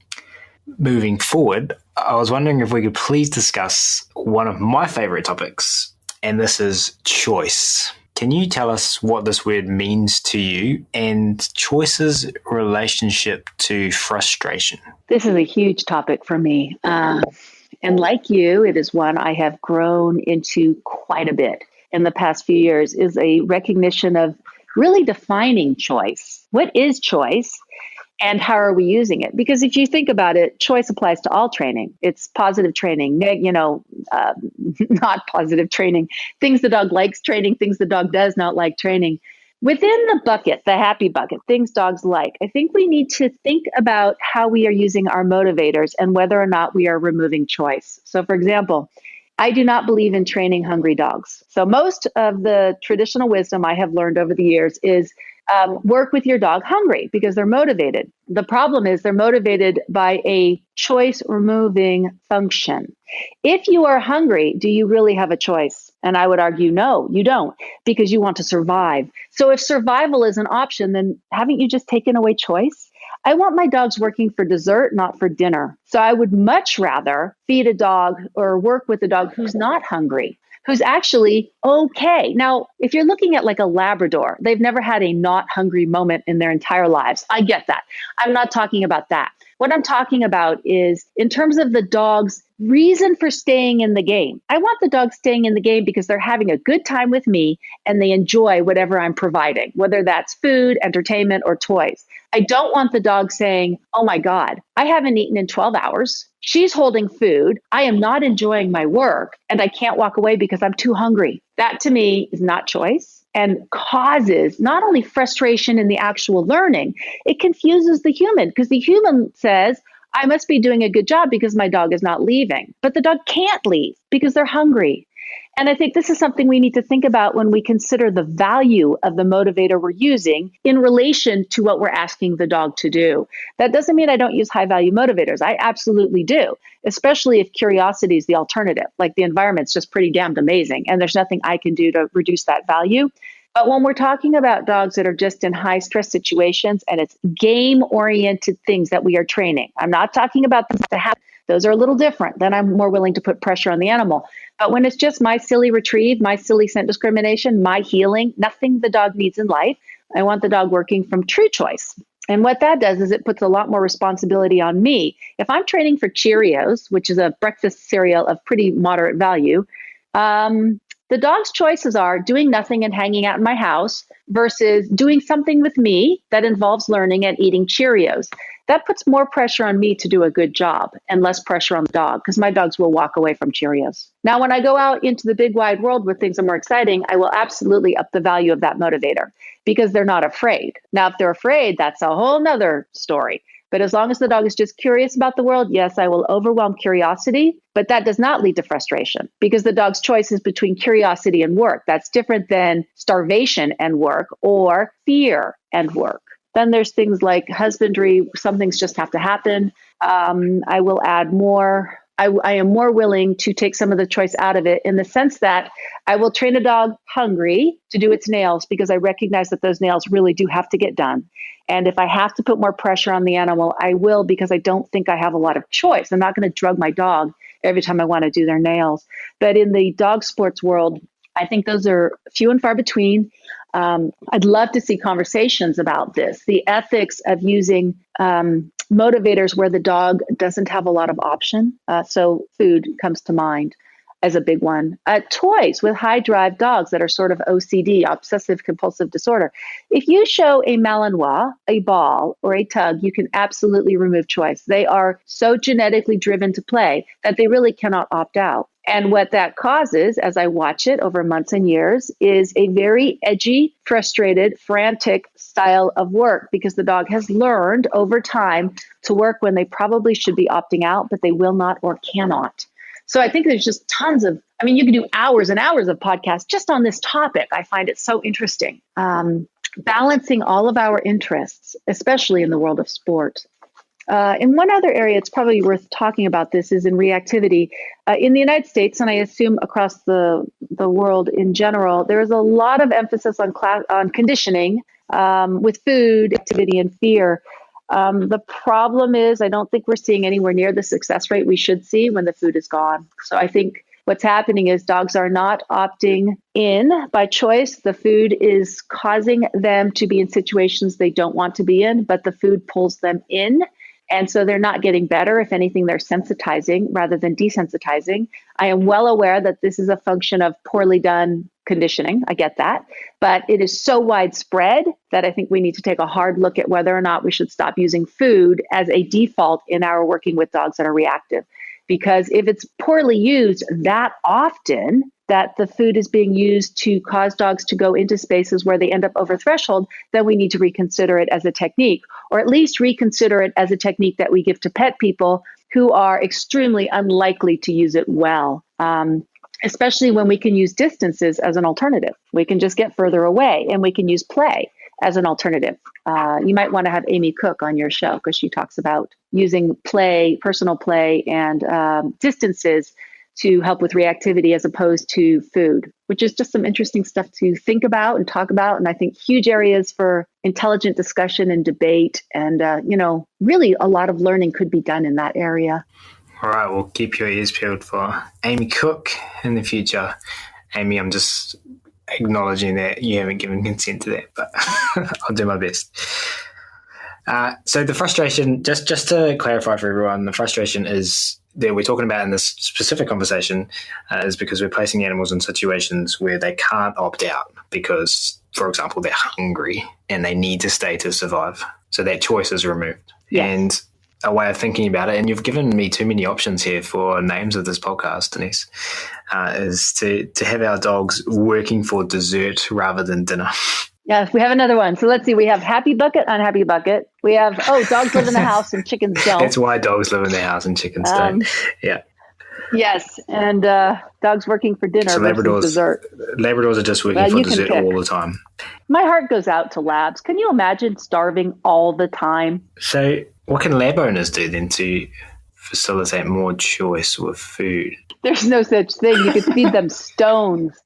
[SPEAKER 1] Moving forward, I was wondering if we could please discuss one of my favorite topics, and this is choice. Can you tell us what this word means to you and choice's relationship to frustration?
[SPEAKER 3] This is a huge topic for me. And like you, it is one I have grown into quite a bit in the past few years, is a recognition of really defining choice. What is choice? And how are we using it? Because if you think about it, choice applies to all training. It's positive training, not positive training, things the dog likes training, things the dog does not like training. Within the bucket, the happy bucket, things dogs like, I think we need to think about how we are using our motivators and whether or not we are removing choice. So for example, I do not believe in training hungry dogs. So most of the traditional wisdom I have learned over the years is work with your dog hungry because they're motivated. The problem is they're motivated by a choice removing function. If you are hungry, do you really have a choice? And I would argue, no, you don't, because you want to survive. So if survival is an option, then haven't you just taken away choice? I want my dogs working for dessert, not for dinner. So I would much rather feed a dog or work with a dog who's not hungry, who's actually okay. Now, if you're looking at like a Labrador, they've never had a not hungry moment in their entire lives. I get that. I'm not talking about that. What I'm talking about is in terms of the dog's reason for staying in the game. I want the dog staying in the game because they're having a good time with me and they enjoy whatever I'm providing, whether that's food, entertainment, or toys. I don't want the dog saying, oh my God, I haven't eaten in 12 hours. She's holding food. I am not enjoying my work and I can't walk away because I'm too hungry. That to me is not choice and causes not only frustration in the actual learning, it confuses the human because the human says, I must be doing a good job because my dog is not leaving. But the dog can't leave because they're hungry. And I think this is something we need to think about when we consider the value of the motivator we're using in relation to what we're asking the dog to do. That doesn't mean I don't use high value motivators. I absolutely do, especially if curiosity is the alternative. Like the environment's just pretty damned amazing and there's nothing I can do to reduce that value. But when we're talking about dogs that are just in high stress situations and it's game oriented things that we are training, I'm not talking about things that happen. Those are a little different. Then I'm more willing to put pressure on the animal. But when it's just my silly retrieve, my silly scent discrimination, my healing, nothing the dog needs in life, I want the dog working from true choice. And what that does is it puts a lot more responsibility on me. If I'm training for Cheerios, which is a breakfast cereal of pretty moderate value, the dog's choices are doing nothing and hanging out in my house versus doing something with me that involves learning and eating Cheerios. That puts more pressure on me to do a good job and less pressure on the dog because my dogs will walk away from Cheerios. Now, when I go out into the big wide world where things are more exciting, I will absolutely up the value of that motivator because they're not afraid. Now, if they're afraid, that's a whole nother story. But as long as the dog is just curious about the world, yes, I will overwhelm curiosity, but that does not lead to frustration because the dog's choice is between curiosity and work. That's different than starvation and work or fear and work. Then there's things like husbandry. Some things just have to happen. I will add more. I am more willing to take some of the choice out of it in the sense that I will train a dog hungry to do its nails because I recognize that those nails really do have to get done. And if I have to put more pressure on the animal, I will because I don't think I have a lot of choice. I'm not going to drug my dog every time I want to do their nails. But in the dog sports world, I think those are few and far between. I'd love to see conversations about this, the ethics of using motivators where the dog doesn't have a lot of option. So food comes to mind as a big one. Toys with high drive dogs that are sort of OCD, obsessive compulsive disorder. If you show a Malinois, a ball, or a tug, you can absolutely remove choice. They are so genetically driven to play that they really cannot opt out. And what that causes, as I watch it over months and years, is a very edgy, frustrated, frantic style of work because the dog has learned over time to work when they probably should be opting out, but they will not or cannot. So I think there's just tons of, you can do hours and hours of podcasts just on this topic. I find it so interesting. Balancing all of our interests, especially in the world of sport. In one other area, it's probably worth talking about this is in reactivity. In the United States, and I assume across the world in general, there is a lot of emphasis on conditioning with food, activity, and fear. The problem is I don't think we're seeing anywhere near the success rate we should see when the food is gone. So I think what's happening is dogs are not opting in by choice. The food is causing them to be in situations they don't want to be in, but the food pulls them in. And so they're not getting better. If anything, they're sensitizing rather than desensitizing. I am well aware that this is a function of poorly done conditioning. I get that. But it is so widespread that I think we need to take a hard look at whether or not we should stop using food as a default in our working with dogs that are reactive. Because if it's poorly used that often, that the food is being used to cause dogs to go into spaces where they end up over threshold, then we need to reconsider it as a technique, or at least reconsider it as a technique that we give to pet people who are extremely unlikely to use it well, especially when we can use distances as an alternative. We can just get further away and we can use play as an alternative. You might want to have Amy Cook on your show because she talks about using play, personal play, and distances to help with reactivity as opposed to food, which is just some interesting stuff to think about and talk about. And I think huge areas for intelligent discussion and debate. And, really a lot of learning could be done in that area.
[SPEAKER 1] All right, well, keep your ears peeled for Amy Cook in the future. Amy, I'm just acknowledging that you haven't given consent to that, but I'll do my best. So the frustration, just to clarify for everyone, the frustration is that we're talking about in this specific conversation is because we're placing animals in situations where they can't opt out because, for example, they're hungry and they need to stay to survive. So that choice is removed.
[SPEAKER 3] Yes.
[SPEAKER 1] And a way of thinking about it, and you've given me too many options here for names of this podcast, Denise, is to have our dogs working for dessert rather than dinner.
[SPEAKER 3] Yes, we have another one. So let's see. We have happy bucket, unhappy bucket. We have, dogs live in the house and chickens don't.
[SPEAKER 1] That's why dogs live in their house and chickens don't. Yeah.
[SPEAKER 3] Yes, and dogs working for dinner
[SPEAKER 1] So
[SPEAKER 3] versus dessert.
[SPEAKER 1] Labradors are just working for dessert all the time.
[SPEAKER 3] My heart goes out to labs. Can you imagine starving all the time?
[SPEAKER 1] So what can lab owners do then to facilitate more choice with food?
[SPEAKER 3] There's no such thing. You could feed them stones.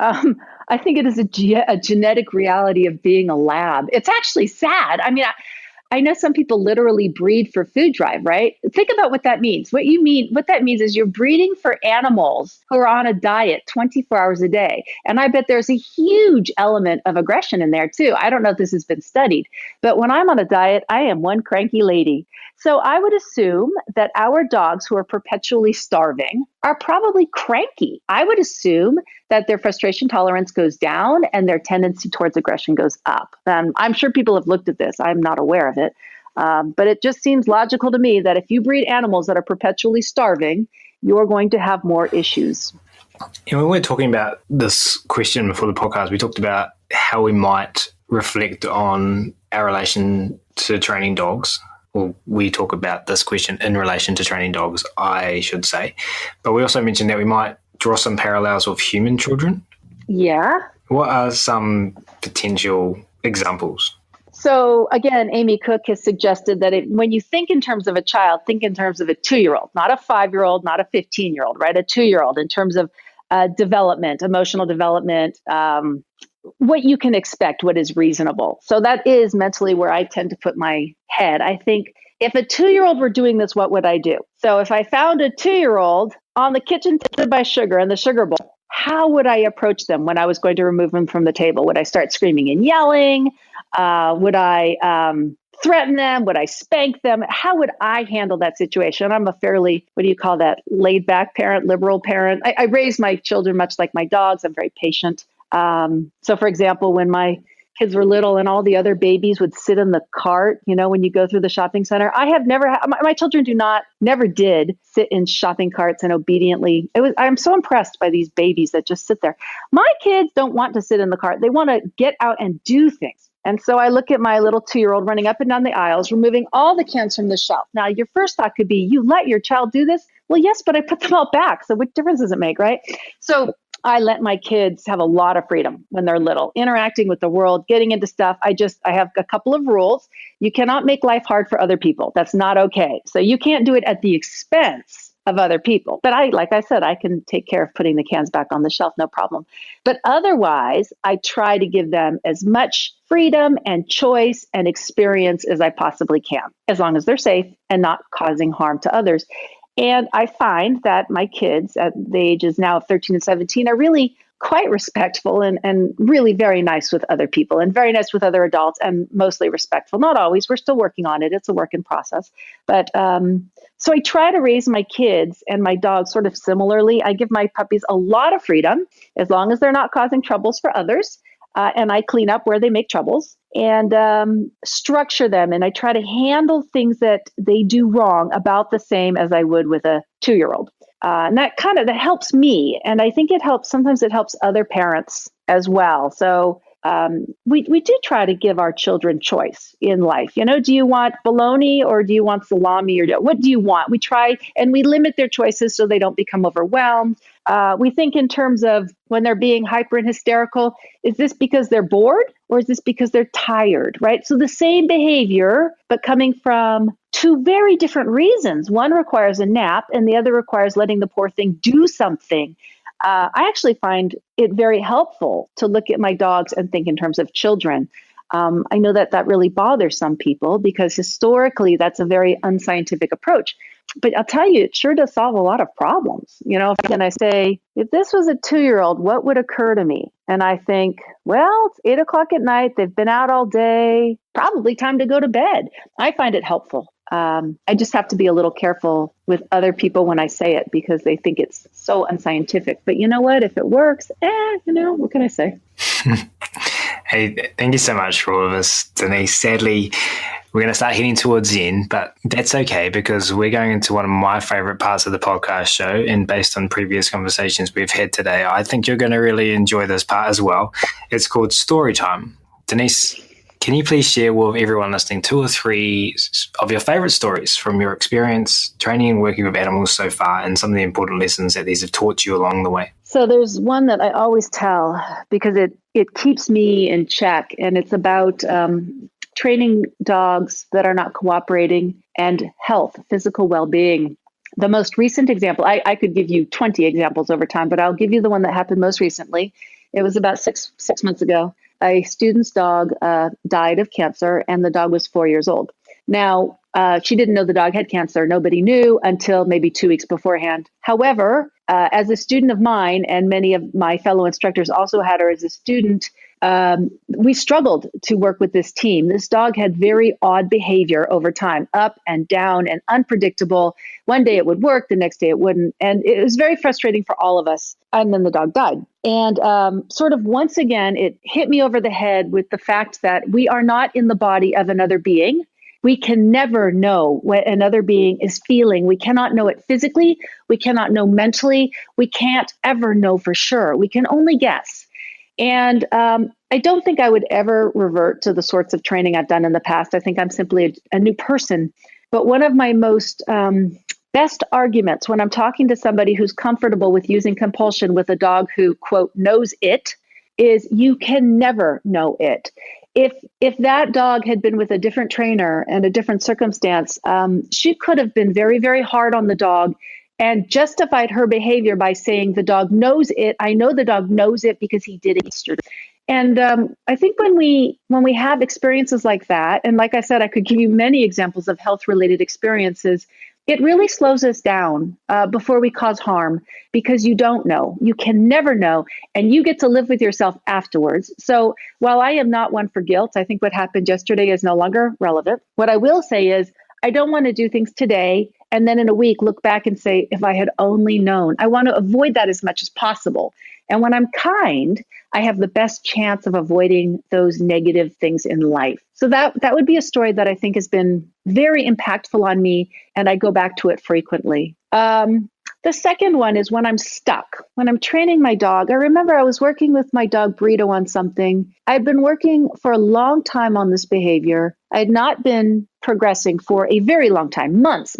[SPEAKER 3] I think it is a genetic reality of being a lab. It's actually sad. I mean, I know some people literally breed for food drive, right? Think about what that means. What that means is you're breeding for animals who are on a diet 24 hours a day. And I bet there's a huge element of aggression in there too. I don't know if this has been studied, but when I'm on a diet, I am one cranky lady. So I would assume that our dogs who are perpetually starving are probably cranky. I would assume that their frustration tolerance goes down and their tendency towards aggression goes up. I'm sure people have looked at this. I'm not aware of it. But it just seems logical to me that if you breed animals that are perpetually starving, you're going to have more issues.
[SPEAKER 1] When we were talking about this question before the podcast, we talked about how we might reflect on our relation to training dogs. Well, we talk about this question in relation to training dogs, I should say. But we also mentioned that we might draw some parallels with human children.
[SPEAKER 3] Yeah.
[SPEAKER 1] What are some potential examples?
[SPEAKER 3] So again, Amy Cook has suggested that when you think in terms of a child, think in terms of a 2-year-old, not a 5-year-old, not a 15-year-old, right? A 2-year-old in terms of development, emotional development, what you can expect, what is reasonable. So that is mentally where I tend to put my head. I think if a 2-year-old were doing this, what would I do? So if I found a 2-year-old on the kitchen table by sugar in the sugar bowl, how would I approach them when I was going to remove them from the table? Would I start screaming and yelling? Would I threaten them? Would I spank them? How would I handle that situation? I'm a fairly, laid back parent, liberal parent. I raise my children much like my dogs. I'm very patient. So for example, when my kids were little and all the other babies would sit in the cart, when you go through the shopping center, I have never my children never did sit in shopping carts and obediently. I'm so impressed by these babies that just sit there. My kids don't want to sit in the cart. They want to get out and do things. And so I look at my little 2-year-old running up and down the aisles, removing all the cans from the shelf. Now, your first thought could be, you let your child do this? Well, yes, but I put them all back. So what difference does it make, right? So I let my kids have a lot of freedom when they're little, interacting with the world, getting into stuff. I have a couple of rules. You cannot make life hard for other people. That's not okay. So you can't do it at the expense of other people. But like I said, I can take care of putting the cans back on the shelf, no problem. But otherwise, I try to give them as much freedom and choice and experience as I possibly can, as long as they're safe and not causing harm to others. And I find that my kids at the ages now of 13 and 17 are really quite respectful and really very nice with other people and very nice with other adults and mostly respectful. Not always. We're still working on it. It's a work in process. But so I try to raise my kids and my dogs sort of similarly. I give my puppies a lot of freedom as long as they're not causing troubles for others. And I clean up where they make troubles and structure them. And I try to handle things that they do wrong about the same as I would with a 2-year-old. And that helps me. And I think sometimes it helps other parents as well. So we do try to give our children choice in life. Do you want bologna or do you want salami or what do you want? We try and we limit their choices so they don't become overwhelmed. We think in terms of when they're being hyper and hysterical, is this because they're bored or is this because they're tired, right? So the same behavior, but coming from two very different reasons. One requires a nap and the other requires letting the poor thing do something. I actually find it very helpful to look at my dogs and think in terms of children. I know that really bothers some people because historically that's a very unscientific approach. But I'll tell you, it sure does solve a lot of problems. When I say, if this was a 2-year-old, what would occur to me? And I think, well, it's 8 o'clock at night. They've been out all day. Probably time to go to bed. I find it helpful. I just have to be a little careful with other people when I say it because they think it's so unscientific. But you know what? If it works, what can I say?
[SPEAKER 1] Hey, thank you so much for all of this, Denise. Sadly, we're going to start heading towards the end, but that's okay because we're going into one of my favorite parts of the podcast show. And based on previous conversations we've had today, I think you're going to really enjoy this part as well. It's called Story Time. Denise, can you please share with everyone listening 2 or 3 of your favorite stories from your experience training and working with animals so far and some of the important lessons that these have taught you along the way?
[SPEAKER 3] So there's one that I always tell because it keeps me in check, and it's about training dogs that are not cooperating and health, physical well-being. The most recent example, I could give you 20 examples over time, but I'll give you the one that happened most recently. It was about six months ago. A student's dog died of cancer, and the dog was 4 years old. Now, she didn't know the dog had cancer. Nobody knew until maybe 2 weeks beforehand. However, as a student of mine, and many of my fellow instructors also had her as a student, we struggled to work with this team. This dog had very odd behavior over time, up and down and unpredictable. One day it would work, the next day it wouldn't. And it was very frustrating for all of us. And then the dog died. And sort of once again, it hit me over the head with the fact that we are not in the body of another being. We can never know what another being is feeling. We cannot know it physically. We cannot know mentally. We can't ever know for sure. We can only guess. And I don't think I would ever revert to the sorts of training I've done in the past. I think I'm simply a new person. But one of my most best arguments when I'm talking to somebody who's comfortable with using compulsion with a dog who, quote, knows it, is you can never know it. If that dog had been with a different trainer and a different circumstance, she could have been very, very hard on the dog and justified her behavior by saying the dog knows it. I know the dog knows it because he did it yesterday. And I think when we have experiences like that, and like I said, I could give you many examples of health-related experiences, it really slows us down before we cause harm because you don't know. You can never know, and you get to live with yourself afterwards. So while I am not one for guilt, I think what happened yesterday is no longer relevant. What I will say is I don't want to do things today and then in a week look back and say, if I had only known. I want to avoid that as much as possible. And when I'm kind, I have the best chance of avoiding those negative things in life. So that would be a story that I think has been very impactful on me, and I go back to it frequently. The second one is when I'm stuck. When I'm training my dog, I remember I was working with my dog Burrito on something. I'd been working for a long time on this behavior. I had not been progressing for a very long time, months.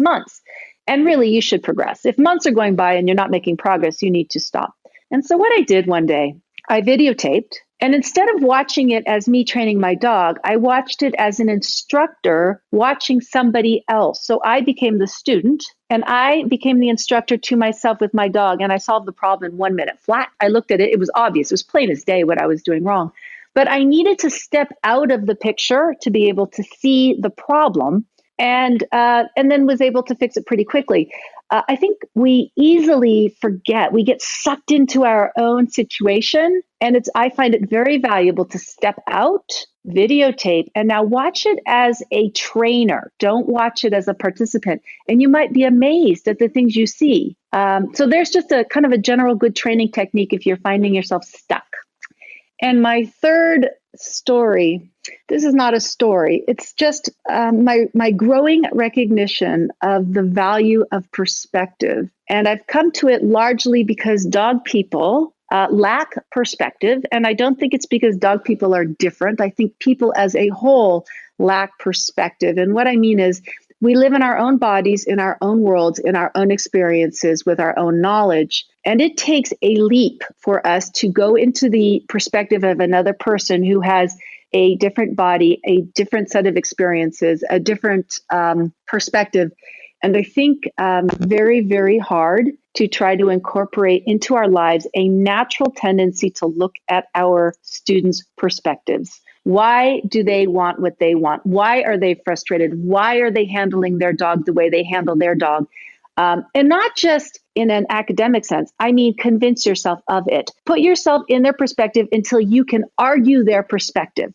[SPEAKER 3] And really, you should progress. If months are going by and you're not making progress, you need to stop. And so what I did one day, I videotaped, and instead of watching it as me training my dog, I watched it as an instructor watching somebody else. So I became the student and I became the instructor to myself with my dog, and I solved the problem in 1 minute flat. I looked at it. It was obvious. It was plain as day what I was doing wrong. But I needed to step out of the picture to be able to see the problem, and then was able to fix it pretty quickly. I think we easily forget. We get sucked into our own situation, and I find it very valuable to step out, videotape, and now watch it as a trainer. Don't watch it as a participant, and you might be amazed at the things you see. So there's just a kind of a general good training technique if you're finding yourself stuck. And my third story, this is not a story. It's just my growing recognition of the value of perspective. And I've come to it largely because dog people lack perspective. And I don't think it's because dog people are different. I think people as a whole lack perspective. And what I mean is we live in our own bodies, in our own worlds, in our own experiences, with our own knowledge. And it takes a leap for us to go into the perspective of another person who has a different body, a different set of experiences, a different perspective. And I think very, very hard to try to incorporate into our lives a natural tendency to look at our students' perspectives. Why do they want what they want? Why are they frustrated? Why are they handling their dog the way they handle their dog? And not just in an academic sense. I mean, convince yourself of it. Put yourself in their perspective until you can argue their perspective.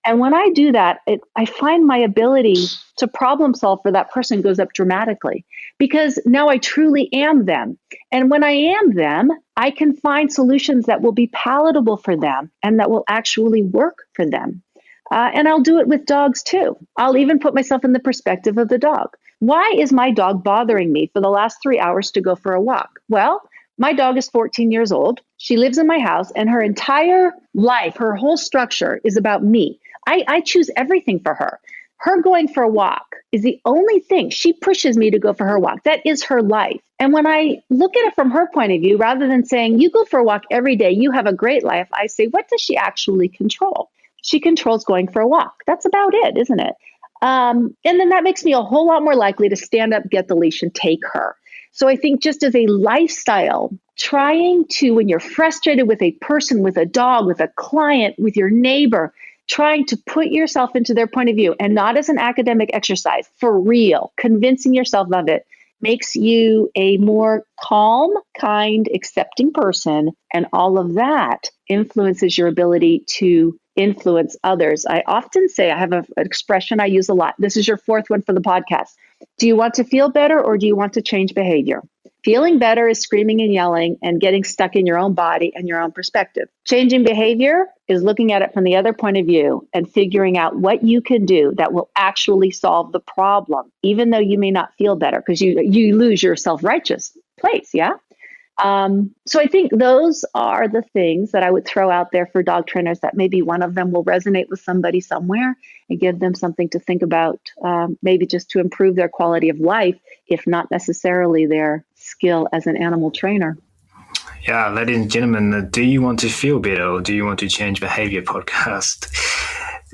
[SPEAKER 3] And when I do that, I find my ability to problem solve for that person goes up dramatically because now I truly am them. And when I am them, I can find solutions that will be palatable for them and that will actually work for them. And I'll do it with dogs too. I'll even put myself in the perspective of the dog. Why is my dog bothering me for the last 3 hours to go for a walk? Well, my dog is 14 years old. She lives in my house and her entire life, her whole structure is about me. I choose everything for her. Her going for a walk is the only thing. She pushes me to go for her walk. That is her life. And when I look at it from her point of view, rather than saying, you go for a walk every day, you have a great life, I say, what does she actually control? She controls going for a walk. That's about it, isn't it? And then that makes me a whole lot more likely to stand up, get the leash, and take her. So I think just as a lifestyle, trying to, when you're frustrated with a person, with a dog, with a client, with your neighbor, trying to put yourself into their point of view and not as an academic exercise, for real, convincing yourself of it makes you a more calm, kind, accepting person. And all of that influences your ability to influence others. I often say, I have an expression I use a lot. This is your fourth one for the podcast. Do you want to feel better or do you want to change behavior? Feeling better is screaming and yelling and getting stuck in your own body and your own perspective. Changing behavior is looking at it from the other point of view and figuring out what you can do that will actually solve the problem, even though you may not feel better because you lose your self-righteous place. Yeah. So I think those are the things that I would throw out there for dog trainers that maybe one of them will resonate with somebody somewhere and give them something to think about, maybe just to improve their quality of life, if not necessarily their skill as an animal trainer.
[SPEAKER 1] Yeah, ladies and gentlemen, the Do You Want to Feel Better or Do You Want to Change Behavior podcast.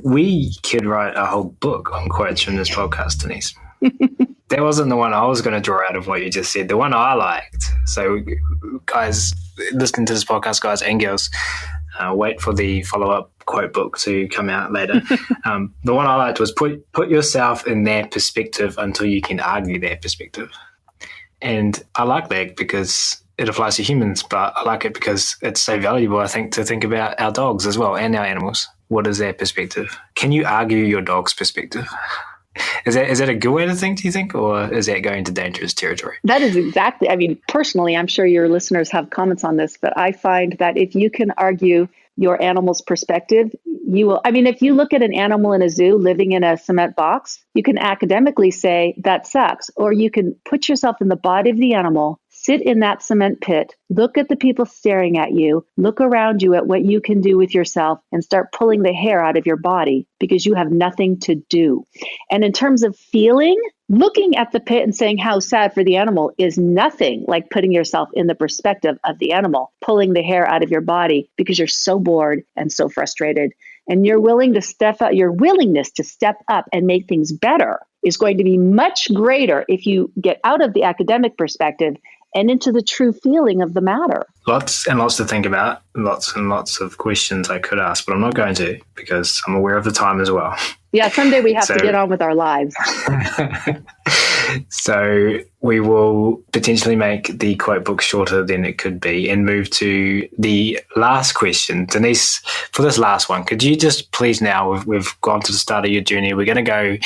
[SPEAKER 1] We could write a whole book on quotes from this podcast, Denise. That wasn't the one I was going to draw out of what you just said. The one I liked. So, guys, listening to this podcast, guys and girls, wait for the follow-up quote book to come out later. The one I liked was put yourself in their perspective until you can argue their perspective. And I like that because it applies to humans, but I like it because it's so valuable, I think, to think about our dogs as well and our animals. What is their perspective? Can you argue your dog's perspective? Is that a good way to think, do you think, or is that going to dangerous territory?
[SPEAKER 3] That is exactly, I mean, personally, I'm sure your listeners have comments on this, but I find that if you can argue your animal's perspective, you will, I mean, if you look at an animal in a zoo living in a cement box, you can academically say that sucks, or you can put yourself in the body of the animal, sit in that cement pit, look at the people staring at you, look around you at what you can do with yourself and start pulling the hair out of your body because you have nothing to do. And in terms of feeling, looking at the pit and saying how sad for the animal is nothing like putting yourself in the perspective of the animal, pulling the hair out of your body because you're so bored and so frustrated. And your willingness to step up and make things better is going to be much greater if you get out of the academic perspective and into the true feeling of the matter.
[SPEAKER 1] Lots and lots to think about, lots and lots of questions I could ask, but I'm not going to because I'm aware of the time as well.
[SPEAKER 3] Yeah, someday we have to get on with our lives.
[SPEAKER 1] So we will potentially make the quote book shorter than it could be and move to the last question. Denise, for this last one, could you just please now, we've gone to the start of your journey, we're going to go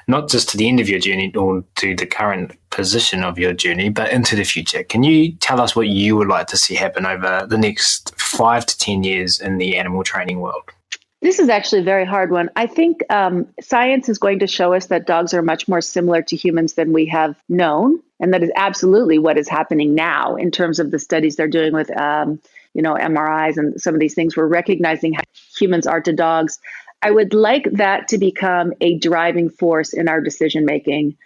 [SPEAKER 1] not just to the end of your journey or to the current position of your journey, but into the future. Can you tell us what you would like to see happen over the next 5 to 10 years in the animal training world?
[SPEAKER 3] This is actually a very hard one. I think science is going to show us that dogs are much more similar to humans than we have known. And that is absolutely what is happening now in terms of the studies they're doing with, MRIs and some of these things. We're recognizing how humans are to dogs. I would like that to become a driving force in our decision-making,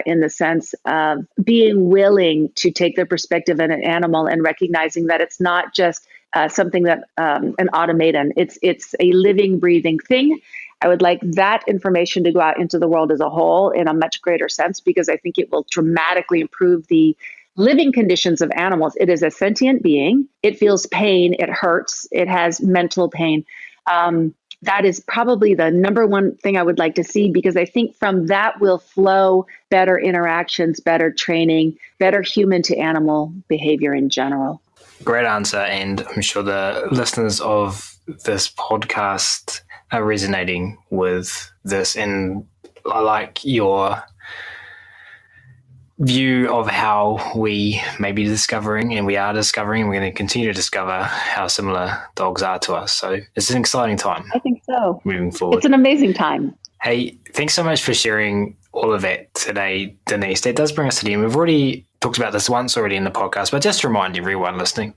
[SPEAKER 3] in the sense of being willing to take the perspective of an animal and recognizing that it's not just something that an automaton. It's a living, breathing thing. I would like that information to go out into the world as a whole in a much greater sense, because I think it will dramatically improve the living conditions of animals. It is a sentient being. It feels pain. It hurts. It has mental pain. That is probably the number one thing I would like to see, because I think from that will flow better interactions, better training, better human to animal behavior in general.
[SPEAKER 1] Great answer. And I'm sure the listeners of this podcast are resonating with this. And I like your view of how we may be discovering, and we are discovering, and we're going to continue to discover how similar dogs are to us. So it's an exciting time.
[SPEAKER 3] I think so.
[SPEAKER 1] Moving forward.
[SPEAKER 3] It's an amazing time.
[SPEAKER 1] Hey, thanks so much for sharing all of that today, Denise. That does bring us to the end. We've already talked about this once already in the podcast, but just to remind everyone listening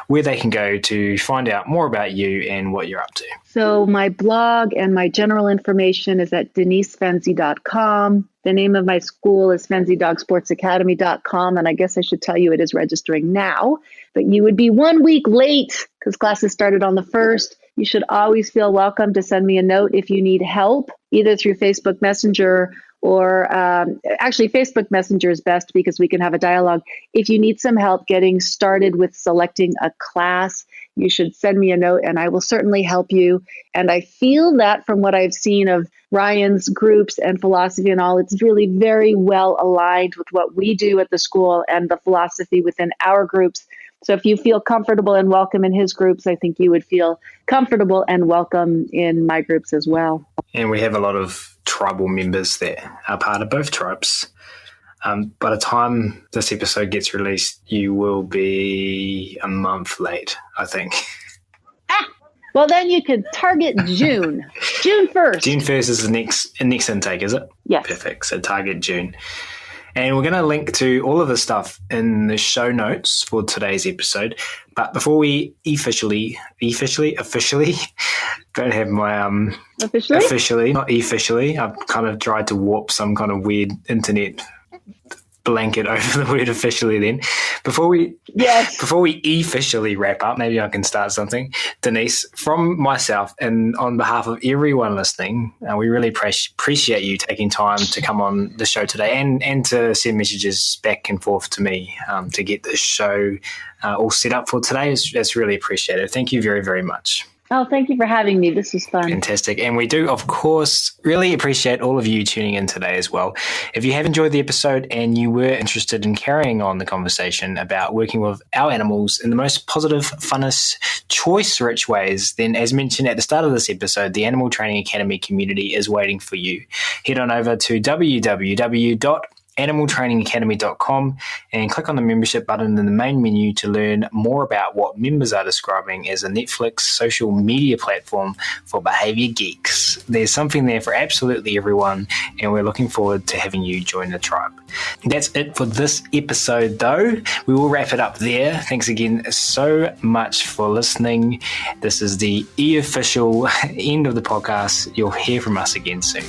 [SPEAKER 1] where they can go to find out more about you and what you're up to.
[SPEAKER 3] So my blog and my general information is at denisefenzi.com. The name of my school is FenziDogSportsAcademy.com. And I guess I should tell you it is registering now, but you would be 1 week late because classes started on the 1st. You should always feel welcome to send me a note if you need help, either through Facebook Messenger or actually Facebook Messenger is best because we can have a dialogue. If you need some help getting started with selecting a class, you should send me a note and I will certainly help you. And I feel that from what I've seen of Ryan's groups and philosophy and all, it's really very well aligned with what we do at the school and the philosophy within our groups. So if you feel comfortable and welcome in his groups, I think you would feel comfortable and welcome in my groups as well.
[SPEAKER 1] And we have a lot of tribal members that are part of both tribes. By the time this episode gets released, you will be a month late, I think.
[SPEAKER 3] Well, then you can target June. June 1st.
[SPEAKER 1] June 1st is the next intake, is it?
[SPEAKER 3] Yes.
[SPEAKER 1] Perfect. So target June. And we're going to link to all of the stuff in the show notes for today's episode. But before we officially, don't have my officially, not officially. I've kind of tried to warp some kind of weird internet blanket over the word officially then. Before we officially wrap up, maybe I can start something. Denise, from myself and on behalf of everyone listening, we really appreciate you taking time to come on the show today and to send messages back and forth to me to get this show all set up for today. It's really appreciated. Thank you very, very much.
[SPEAKER 3] Oh, thank you for having me. This was fun.
[SPEAKER 1] Fantastic. And we do, of course, really appreciate all of you tuning in today as well. If you have enjoyed the episode and you were interested in carrying on the conversation about working with our animals in the most positive, funnest, choice-rich ways, then as mentioned at the start of this episode, the Animal Training Academy community is waiting for you. Head on over to www.animaltrainingacademy.com and click on the membership button in the main menu to learn more about what members are describing as a Netflix social media platform for behavior geeks. There's something there for absolutely everyone, and we're looking forward to having you join the tribe. That's it for this episode, though. We will wrap it up there. Thanks again so much for listening. This is the official end of the podcast. You'll hear from us again soon.